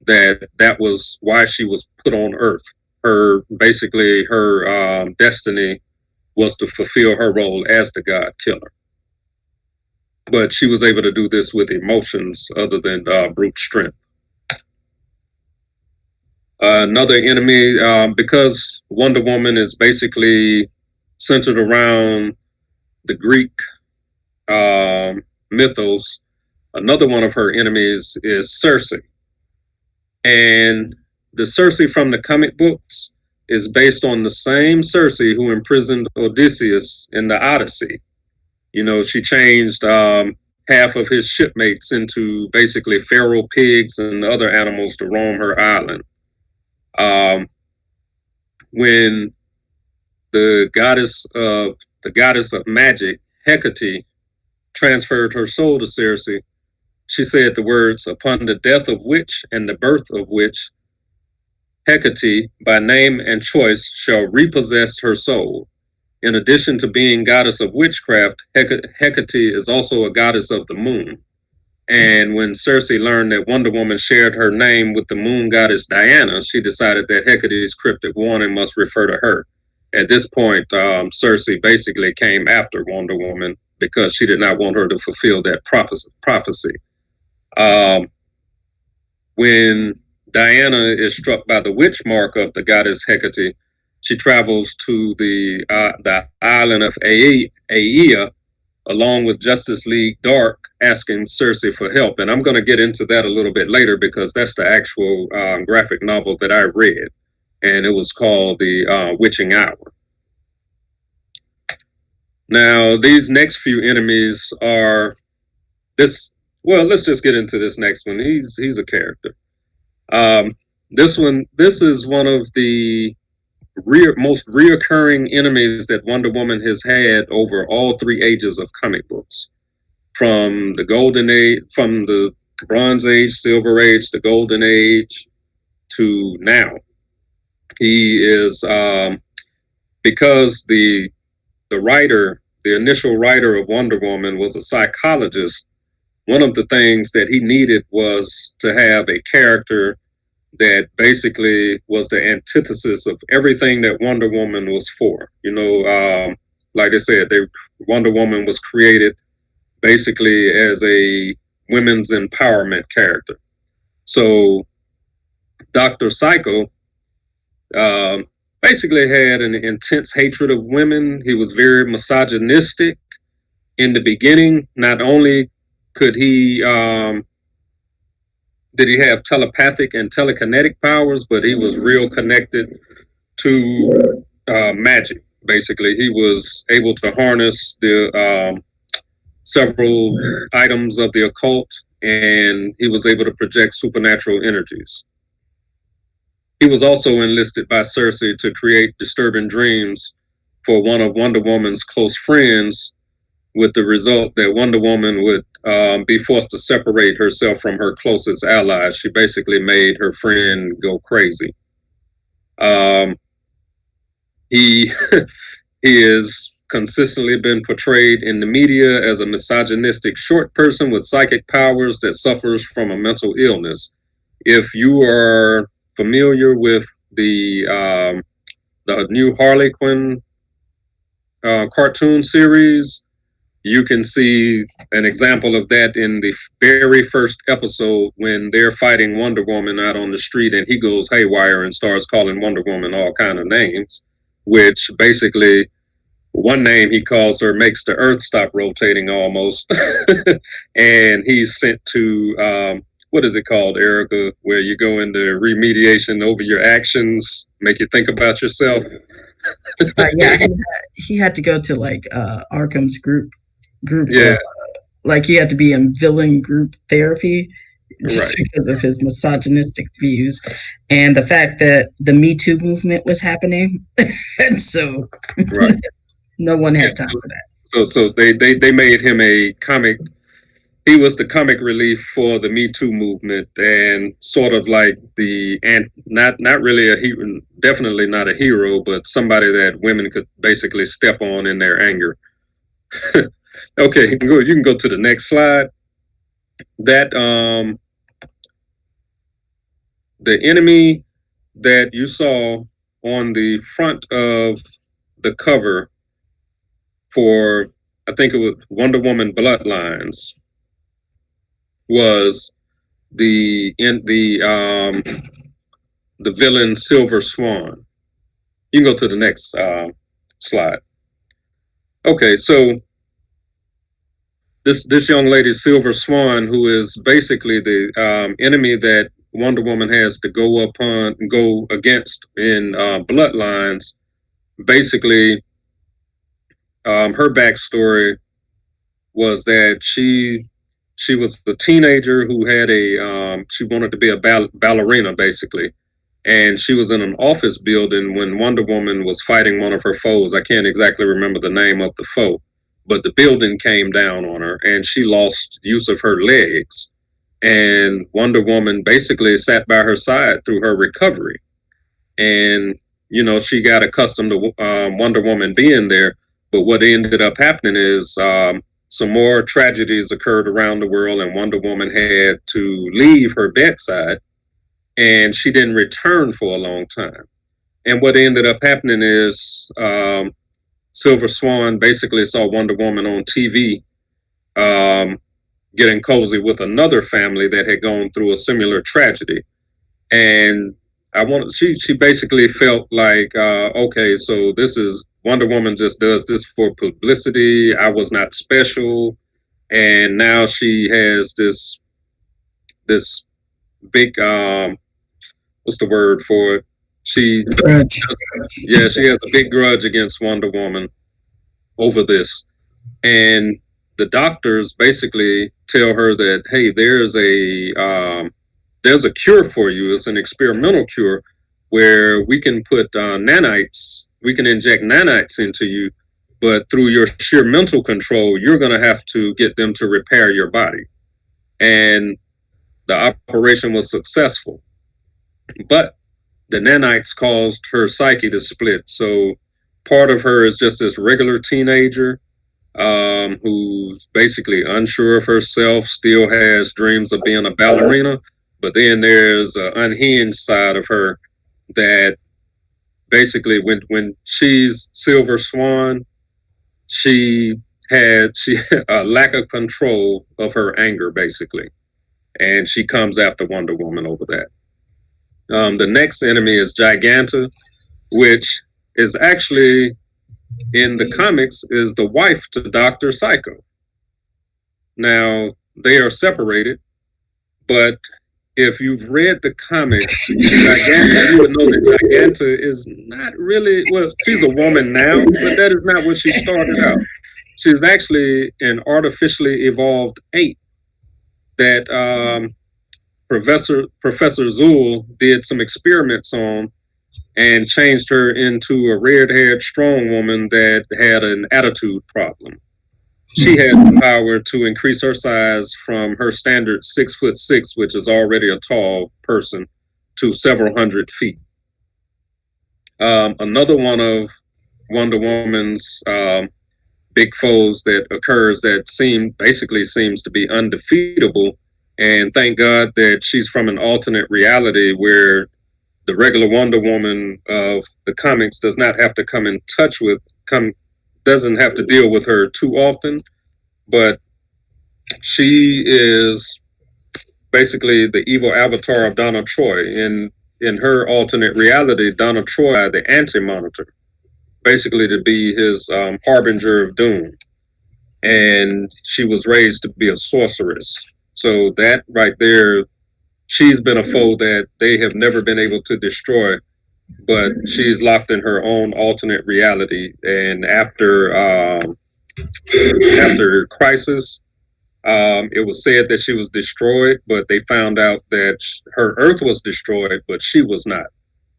that was why she was put on Earth. Her basically her destiny was to fulfill her role as the God Killer. But she was able to do this with emotions other than brute strength. Another enemy, because Wonder Woman is basically centered around the Greek mythos, another one of her enemies is Circe. And the Circe from the comic books is based on the same Circe who imprisoned Odysseus in the Odyssey. You know, she changed half of his shipmates into basically feral pigs and other animals to roam her island. When the goddess of magic, Hecate, transferred her soul to Circe, she said the words, "Upon the death of which and the birth of which, Hecate, by name and choice, shall repossess her soul." In addition to being goddess of witchcraft, Hecate is also a goddess of the moon. And when Circe learned that Wonder Woman shared her name with the moon goddess Diana, she decided that Hecate's cryptic warning must refer to her. At this point, Circe basically came after Wonder Woman because she did not want her to fulfill that prophecy. When Diana is struck by the witch mark of the goddess Hecate, she travels to the island of Aea along with Justice League Dark, asking Circe for help. And I'm going to get into that a little bit later because that's the actual graphic novel that I read. And it was called The Witching Hour. Now, these next few enemies are this. Well, let's just get into this next one. He's a character. Um, this is one of the most reoccurring enemies that Wonder Woman has had over all three ages of comic books, from the Golden Age, from the Bronze Age, Silver Age, the Golden Age, to now. He is because the writer, the initial writer of Wonder Woman, was a psychologist. One of the things that he needed was to have a character that basically was the antithesis of everything that Wonder Woman was for. Like I said, Wonder Woman was created basically as a women's empowerment character. So Dr. Psycho uh, basically had an intense hatred of women. He was very misogynistic in the beginning. Not only could he did he have telepathic and telekinetic powers, but he was real connected to magic. Basically, he was able to harness the several items of the occult, and he was able to project supernatural energies. He was also enlisted by Cersei to create disturbing dreams for one of Wonder Woman's close friends, with the result that Wonder Woman would be forced to separate herself from her closest allies. She basically made her friend go crazy. Um, he he has consistently been portrayed in the media as a misogynistic short person with psychic powers that suffers from a mental illness. If you are familiar with the new Harley Quinn cartoon series, you can see an example of that in the very first episode when they're fighting Wonder Woman out on the street, and he goes haywire and starts calling Wonder Woman all kind of names, which basically one name he calls her makes the earth stop rotating almost. And he's sent to what is it called, Erica, where you go into remediation over your actions, make you think about yourself. Yeah, he had to go to like Arkham's group Yeah, like he had to be in villain group therapy just right, because of his misogynistic views and the fact that the Me Too movement was happening. And so right. no one Yeah, had time for that. so they made him a comic. He was the comic relief for the Me Too movement, and sort of like and not really a hero, definitely not a hero, but somebody that women could basically step on in their anger. Okay, you can go to the next slide. That the enemy that you saw on the front of the cover for, I think it was Wonder Woman Bloodlines, was the villain Silver Swan. You can go to the next slide. Okay, so this young lady Silver Swan, who is basically the enemy that Wonder Woman has to go against in Bloodlines. Basically, her backstory was that she was a teenager who had she wanted to be a ballerina basically, and she was in an office building when Wonder Woman was fighting one of her foes. I can't exactly remember the name of the foe, but the building came down on her and she lost use of her legs, and Wonder Woman basically sat by her side through her recovery. And she got accustomed to Wonder Woman being there. But what ended up happening is some more tragedies occurred around the world, and Wonder Woman had to leave her bedside, and she didn't return for a long time. And what ended up happening is Silver Swan basically saw Wonder Woman on TV um, getting cozy with another family that had gone through a similar tragedy. And she basically felt like okay, so this is Wonder Woman just does this for publicity. I was not special, and now she has this big what's the word for it? She Grudge. Yeah, she has a big grudge against Wonder Woman over this, and the doctors basically tell her that, hey, there's there's a cure for you. It's an experimental cure where we can put nanites, we can inject nanites into you, but through your sheer mental control, you're going to have to get them to repair your body. And the operation was successful, but the nanites caused her psyche to split. So part of her is just this regular teenager who's basically unsure of herself, still has dreams of being a ballerina. But then there's an unhinged side of her that basically, when she's Silver Swan, she had a lack of control of her anger, basically, and she comes after Wonder Woman over that. The next enemy is Giganta, which is actually in the comics is the wife to Dr. Psycho. Now, they are separated, but if you've read the comics, Giganta, you would know that Giganta is not really, well, she's a woman now, but that is not what she started out. She's actually an artificially evolved ape that Professor Zool did some experiments on and changed her into a red-haired strong woman that had an attitude problem. She had the power to increase her size from her standard 6'6", which is already a tall person, to several hundred feet. Another one of Wonder Woman's big foes that occurs that basically seems to be undefeatable, and thank God that she's from an alternate reality where the regular Wonder Woman of the comics does not have to doesn't have to deal with her too often, but she is basically the evil avatar of Donna Troy. In her alternate reality, Donna Troy, the Anti-Monitor, basically to be his harbinger of doom. And she was raised to be a sorceress. So that right there, she's been a foe that they have never been able to destroy, but she's locked in her own alternate reality. And after Crisis, it was said that she was destroyed, but they found out that her Earth was destroyed, but she was not.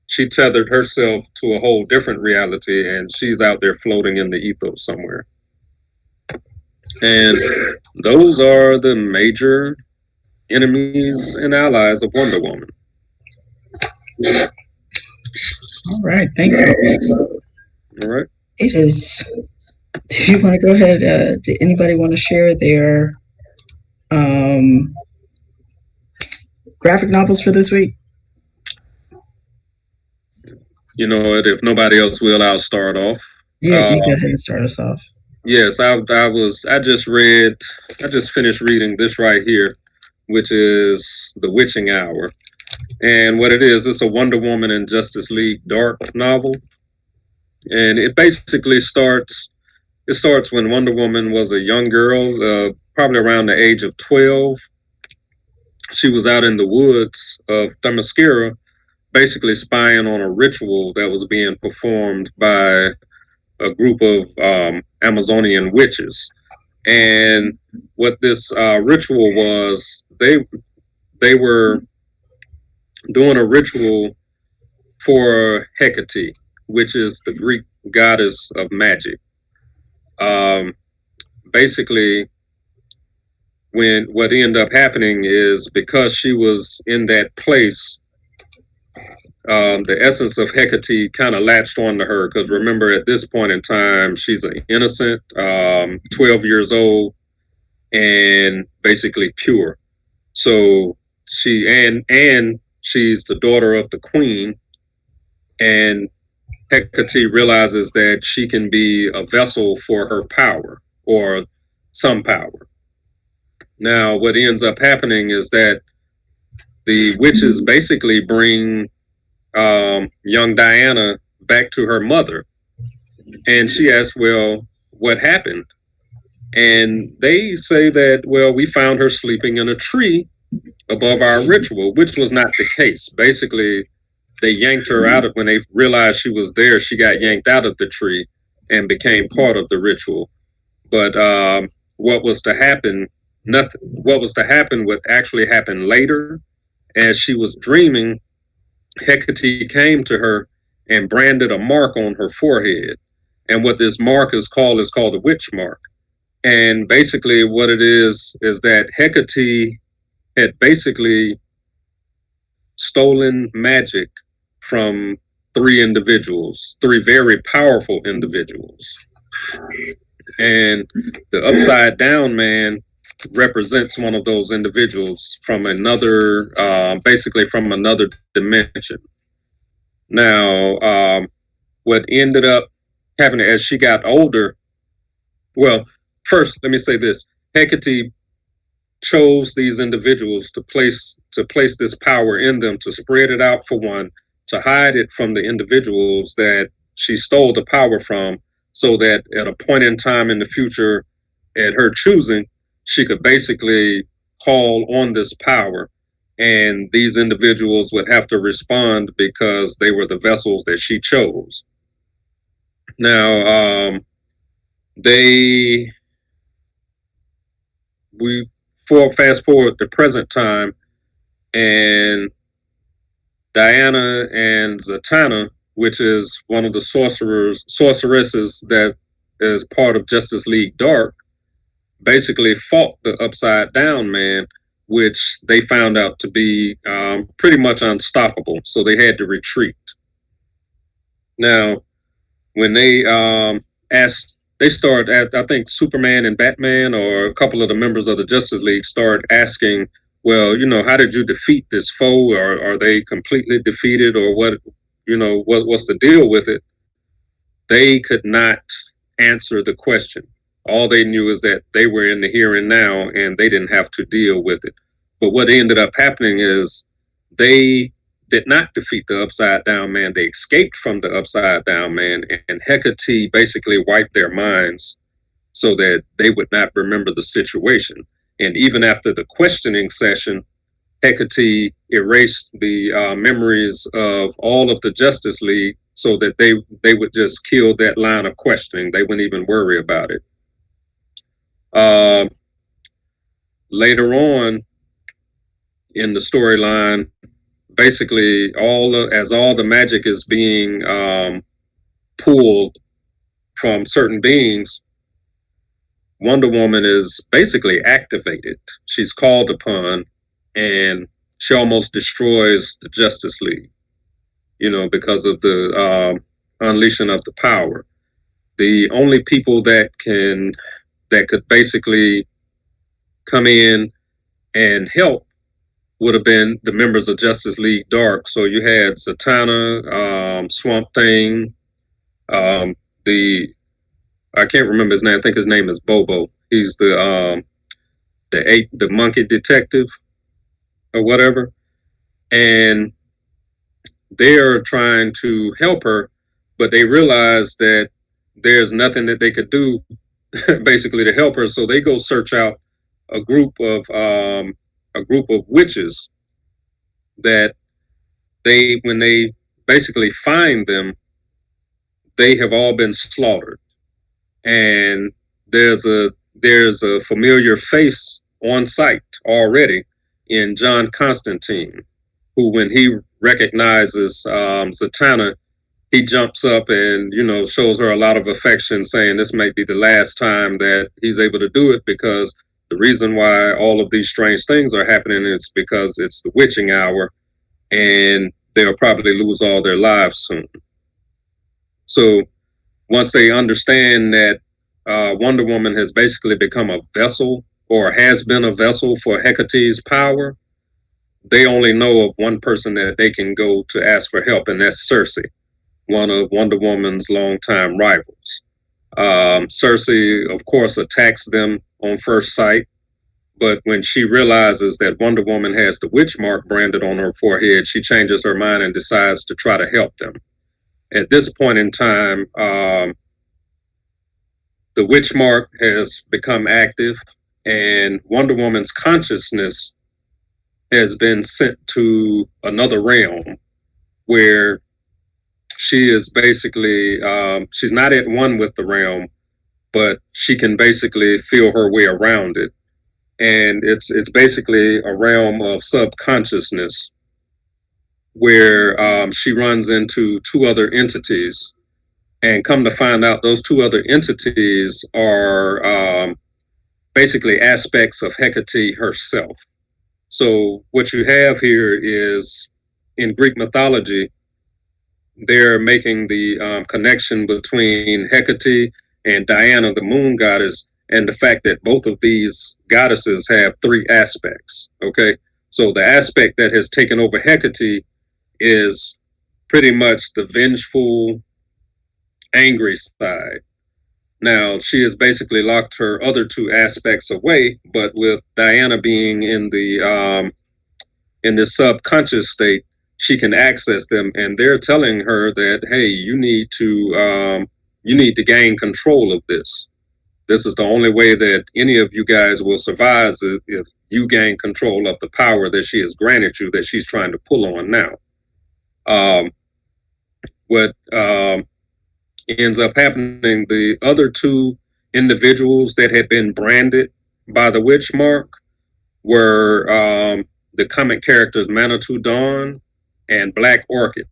She tethered herself to a whole different reality, and she's out there floating in the ethos somewhere. And those are the major enemies and allies of Wonder Woman. All right, thanks. All right. It is. Do you want to go ahead? Did anybody want to share their graphic novels for this week? You know what? If nobody else will, I'll start off. Yeah, you go ahead and start us off. Yes, I just finished reading this right here, which is The Witching Hour. And what it is, it's a Wonder Woman and Justice League dark novel. And it basically starts when Wonder Woman was a young girl, probably around the age of 12. She was out in the woods of Themyscira, basically spying on a ritual that was being performed by a group of Amazonian witches. And what this ritual was, they were doing a ritual for Hecate, which is the Greek goddess of magic. Basically, what ended up happening is because she was in that place, the essence of Hecate kind of latched onto her, because remember, at this point in time, she's an innocent, 12 years old, and basically pure. So she's the daughter of the queen, and Hecate realizes that she can be a vessel for her power, or some power. Now, what ends up happening is that the witches basically bring young Diana back to her mother, and she asks, well, what happened? And they say that, well, we found her sleeping in a tree above our ritual, which was not the case. Basically, they yanked her out of, when they realized she was there, she got yanked out of the tree and became part of the ritual. But what was to happen would actually happen later. as she was dreaming, Hecate came to her and branded a mark on her forehead. And what this mark is called the witch mark. And basically, what it is that Hecate had basically stolen magic from three individuals, three very powerful individuals. And the upside down man represents one of those individuals from another, basically from another dimension. Now, what ended up happening as she got older, well, first, let me say this. Hecate chose these individuals to place this power in them, to spread it out for one, to hide it from the individuals that she stole the power from, so that at a point in time in the future, at her choosing, she could basically call on this power, and these individuals would have to respond because they were the vessels that she chose. Now, they we fast forward to present time, and Diana and Zatanna, which is one of the sorceresses that is part of Justice League Dark, basically fought the Upside Down Man, which they found out to be pretty much unstoppable. So they had to retreat. Now, when they started at, I think Superman and Batman, or a couple of the members of the Justice League, started asking, well, how did you defeat this foe? Or are they completely defeated, or what? What's the deal with it? They could not answer the question. All they knew is that they were in the here and now, and they didn't have to deal with it. But what ended up happening is they did not defeat the Upside Down Man. They escaped from the Upside Down Man, and Hecate basically wiped their minds so that they would not remember the situation. And even after the questioning session, Hecate erased the memories of all of the Justice League so that they would just kill that line of questioning. They wouldn't even worry about it. Later on in the storyline, basically as all the magic is being pulled from certain beings, Wonder Woman is basically activated. She's called upon, and she almost destroys the Justice League, because of the unleashing of the power. The only people that could basically come in and help would have been the members of Justice League Dark. So you had Zatanna, Swamp Thing, I can't remember his name. I think his name is Bobo. He's the monkey detective or whatever, and they are trying to help her, but they realize that there's nothing that they could do basically to help her. So they go search out a group of witches that when they basically find them, they have all been slaughtered. And there's a familiar face on site already in John Constantine, who, when he recognizes Zatanna, he jumps up and shows her a lot of affection, saying this may be the last time that he's able to do it, because the reason why all of these strange things are happening is because it's the witching hour, and they'll probably lose all their lives soon. So once they understand that Wonder Woman has basically become a vessel, or has been a vessel for Hecate's power, they only know of one person that they can go to ask for help, and that's Cersei, one of Wonder Woman's longtime rivals. Cersei, of course, attacks them on first sight, but when she realizes that Wonder Woman has the witch mark branded on her forehead, she changes her mind and decides to try to help them. At this point in time, the witch mark has become active, and Wonder Woman's consciousness has been sent to another realm where she is basically, she's not at one with the realm, but she can basically feel her way around it. and it's basically a realm of subconsciousness where she runs into two other entities, and come to find out those two other entities are basically aspects of Hecate herself. So what you have here is, in Greek mythology, they're making the connection between Hecate and Diana, the moon goddess, and the fact that both of these goddesses have three aspects. Okay, so the aspect that has taken over Hecate is pretty much the vengeful, angry side. Now, she has basically locked her other two aspects away, but with Diana being in this subconscious state, she can access them, and they're telling her that, hey, you need to gain control of this. This is the only way that any of you guys will survive, is if you gain control of the power that she has granted you, that she's trying to pull on now. What ends up happening, the other two individuals that had been branded by the witch mark were the comic characters Manitou Dawn and Black Orchid.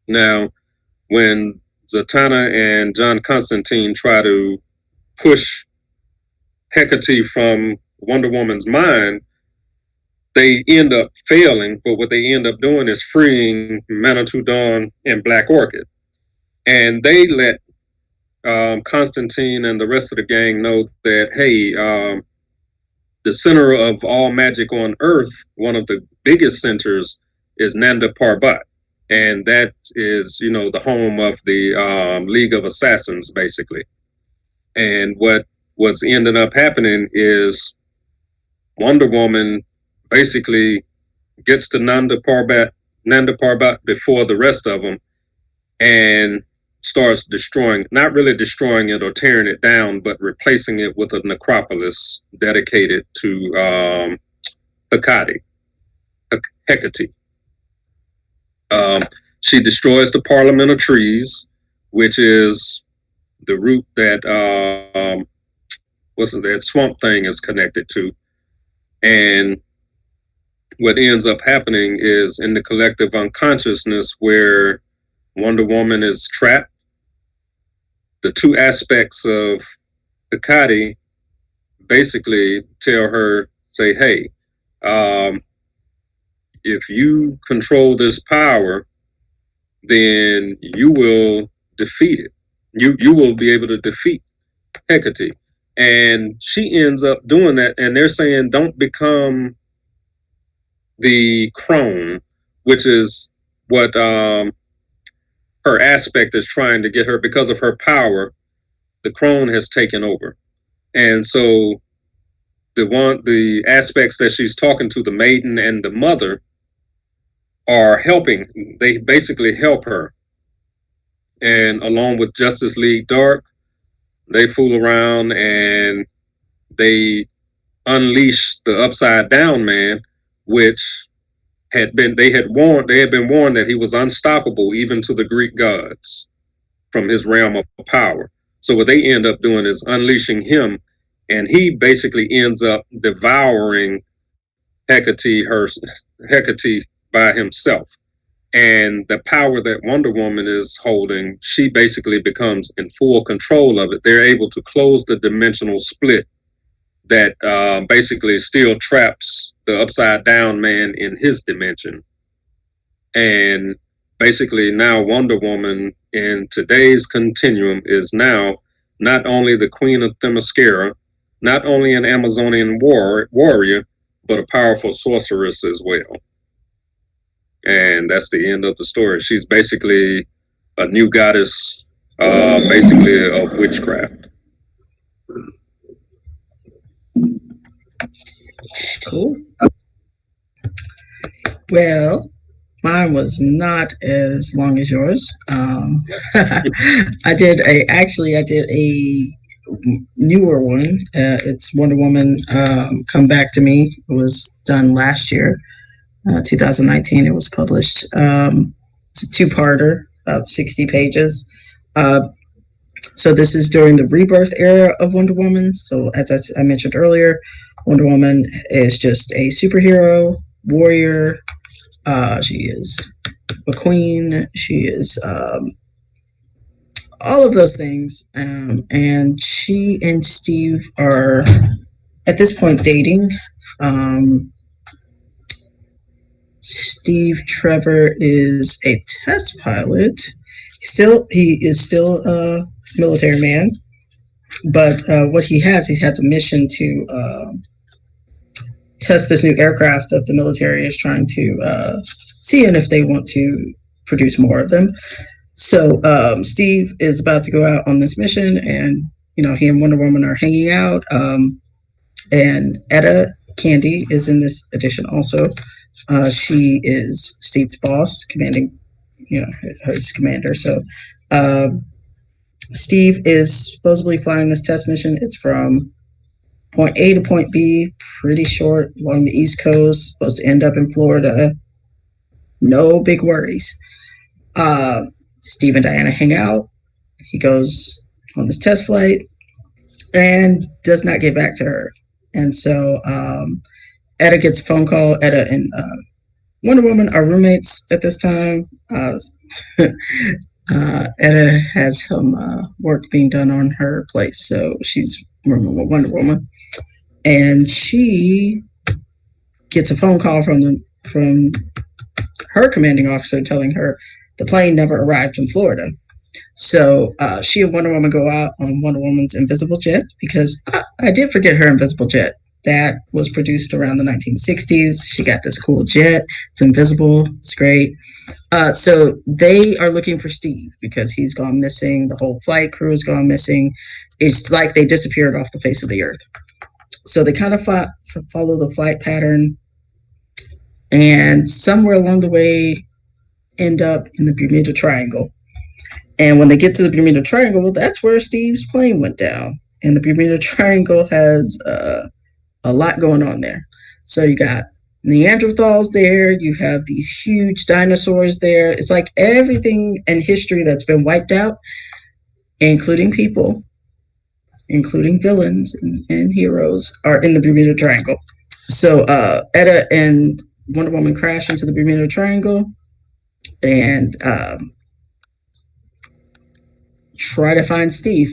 Now, when Zatanna and John Constantine try to push Hecate from Wonder Woman's mind, they end up failing, but what they end up doing is freeing Manitou Dawn and Black Orchid. And they let Constantine and the rest of the gang know that, hey, the center of all magic on Earth, one of the biggest centers, is Nanda Parbat. And that is, the home of the League of Assassins, basically. And what's ended up happening is Wonder Woman basically gets to Nanda Parbat before the rest of them, and starts destroying, not really destroying it or tearing it down, but replacing it with a necropolis dedicated to Hecate. She destroys the Parliament of Trees, which is the root that that Swamp Thing is connected to. And what ends up happening is, in the collective unconsciousness where Wonder Woman is trapped, the two aspects of Hecate basically tell her, say, hey, if you control this power, then you will defeat it. You will be able to defeat Hecate. And she ends up doing that, and they're saying, don't become the crone, which is what her aspect is trying to get her. Because of her power, the crone has taken over. And so the aspects that she's talking to, the maiden and the mother, are helping. They basically help her. And along with Justice League Dark, they fool around and they unleash the Upside Down Man, which they had been warned that he was unstoppable even to the Greek gods from his realm of power. So what they end up doing is unleashing him, and he basically ends up devouring Hecate by himself. And the power that Wonder Woman is holding, she basically becomes in full control of it. They're able to close the dimensional split that basically still traps the Upside Down Man in his dimension. And basically now Wonder Woman in today's continuum is now not only the Queen of Themyscira, not only an Amazonian warrior, but a powerful sorceress as well. And that's the end of the story. She's basically a new goddess, basically of witchcraft. Cool. Well, mine was not as long as yours. I did a newer one. It's Wonder Woman Come Back to Me. It was done last year, 2019. It was published. It's a two-parter, about 60 pages. So this is during the rebirth era of Wonder Woman. So as I mentioned earlier, Wonder Woman is just a superhero, warrior. She is a queen. She is all of those things. And she and Steve are at this point dating. Steve Trevor is a test pilot. He is still a military man, but what he has a mission to test this new aircraft that the military is trying to see, and if they want to produce more of them. So Steve is about to go out on this mission, and he and Wonder Woman are hanging out. And Etta Candy is in this edition also. She is Steve's boss, commanding, his commander. So Steve is supposedly flying this test mission. It's from point A to point B, pretty short along the East Coast, supposed to end up in Florida. No big worries. Steve and Diana hang out. He goes on this test flight and does not get back to her. And so Etta gets a phone call. Etta and Wonder Woman are roommates at this time. Etta has some work being done on her place, so she's rooming with Wonder Woman, and she gets a phone call from her commanding officer telling her the plane never arrived in Florida. So she and Wonder Woman go out on Wonder Woman's invisible jet, because I did forget her invisible jet. That was produced around the 1960s. She got this cool jet. It's invisible. It's great. So they are looking for Steve because he's gone missing. The whole flight crew has gone missing. It's like they disappeared off the face of the earth. So they kind of follow the flight pattern, and somewhere along the way end up in the Bermuda Triangle. And when they get to the Bermuda Triangle, well, that's where Steve's plane went down. And the Bermuda Triangle has a lot going on there. So you got Neanderthals there. You have these huge dinosaurs there. It's like everything in history that's been wiped out, including people, including villains and heroes, are in the Bermuda Triangle. So Etta and Wonder Woman crash into the Bermuda Triangle and try to find Steve.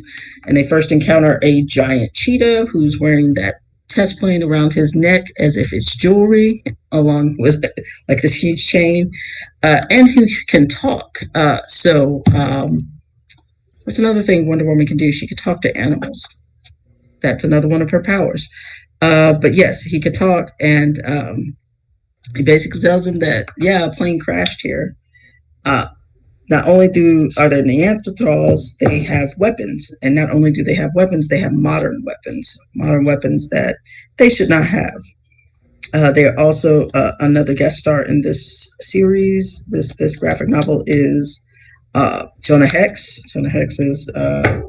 And they first encounter a giant cheetah who's wearing that test plane around his neck as if it's jewelry, along with like this huge chain, and who can talk. So that's another thing Wonder Woman can do. She could talk to animals. That's another one of her powers. But yes, he could talk, and he basically tells him that, yeah, a plane crashed here. Not only are there Neanderthals, they have weapons. And not only do they have weapons, they have modern weapons that they should not have. They're also another guest star in this series. This graphic novel is Jonah Hex. Jonah Hex is a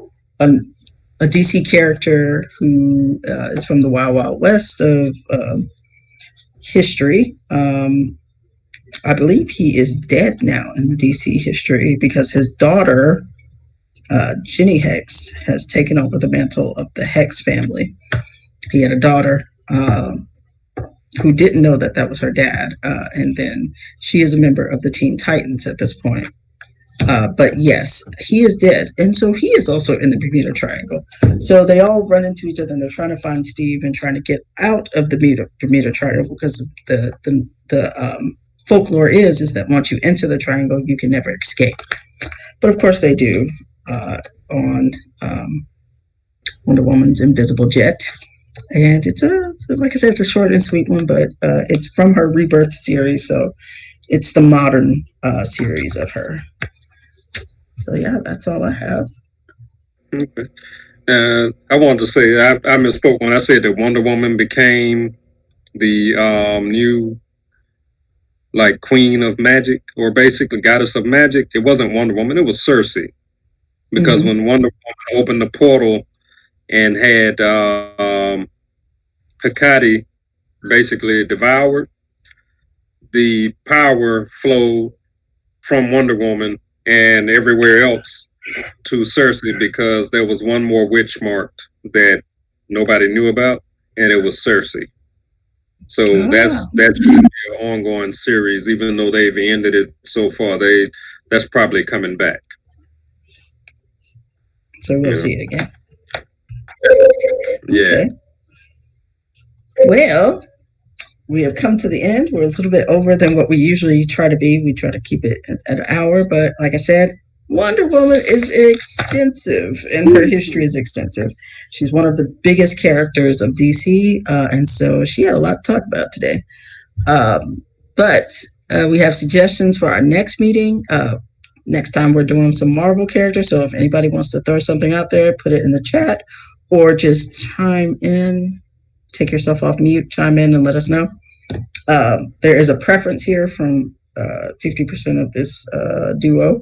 DC character who is from the Wild Wild West of history. I believe he is dead now in the DC history because his daughter, Jenny Hex, has taken over the mantle of the Hex family. He had a daughter who didn't know that was her dad, and then she is a member of the Teen Titans at this point. But yes, he is dead, and so he is also in the Bermuda Triangle. So they all run into each other, and they're trying to find Steve and trying to get out of the Bermuda Triangle, because the folklore is that once you enter the triangle, you can never escape. But of course they do on Wonder Woman's invisible jet. And it's like I said, it's a short and sweet one, but it's from her Rebirth series, so it's the modern series of her. So yeah, that's all I have. Okay. I wanted to say, I misspoke when I said that Wonder Woman became the new like queen of magic, or basically goddess of magic. It wasn't Wonder Woman, it was Cersei. Because when Wonder Woman opened the portal and had Hecate basically devoured, the power flowed from Wonder Woman and everywhere else to Cersei because there was one more witch marked that nobody knew about, and it was Cersei. So that should be an ongoing series, even though they've ended it so far. That's probably coming back. So we'll see it again. Yeah. Okay. Well, we have come to the end. We're a little bit over than what we usually try to be. We try to keep it at an hour, but like I said, Wonder Woman is extensive and her history is extensive. She's one of the biggest characters of DC, and so she had a lot to talk about today. But we have suggestions for our next meeting. Next time we're doing some Marvel characters, so if anybody wants to throw something out there, put it in the chat or just chime in. Take yourself off mute, chime in, and let us know. There is a preference here from 50% of this duo.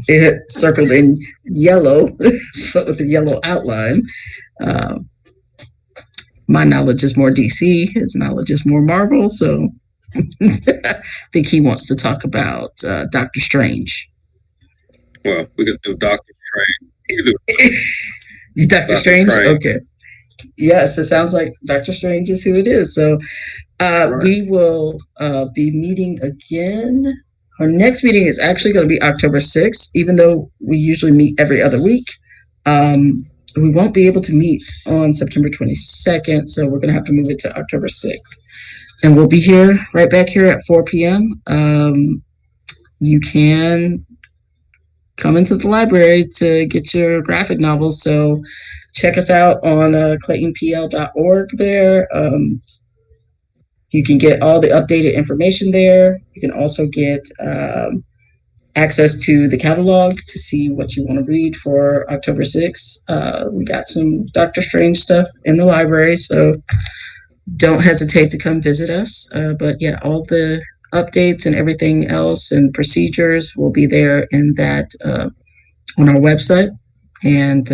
It's circled in yellow, but with the yellow outline. My knowledge is more DC. His knowledge is more Marvel. So I think he wants to talk about Doctor Strange. Well, we could do Doctor Strange. Dr. Strange? Okay. Yes, it sounds like Dr. Strange is who it is. So we will be meeting again. Our next meeting is actually going to be October 6th, even though we usually meet every other week. We won't be able to meet on September 22nd, so we're going to have to move it to October 6th. And we'll be here, right back here at 4 p.m. You can come into the library to get your graphic novels. So check us out on claytonpl.org there. You can get all the updated information there. You can also get access to the catalog to see what you want to read for October 6th. We got some Doctor Strange stuff in the library, so don't hesitate to come visit us. But yeah, all the updates and everything else and procedures will be there in that on our website. And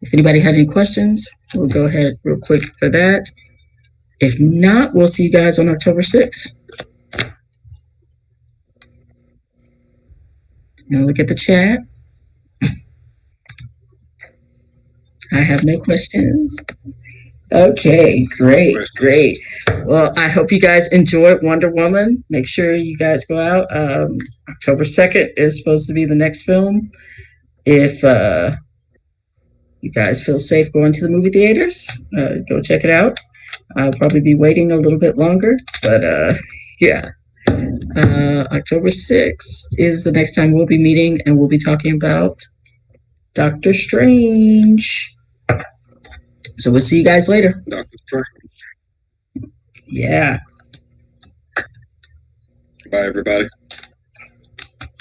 if anybody had any questions, we'll go ahead real quick for that. If not, we'll see you guys on October 6th. Now look at the chat. I have no questions. Okay, great. Well, I hope you guys enjoyed Wonder Woman. Make sure you guys go out. October 2nd is supposed to be the next film. If you guys feel safe going to the movie theaters, go check it out. I'll probably be waiting a little bit longer, but yeah. October 6th is the next time we'll be meeting, and we'll be talking about Doctor Strange. So we'll see you guys later. Doctor Strange. Yeah. Bye, everybody.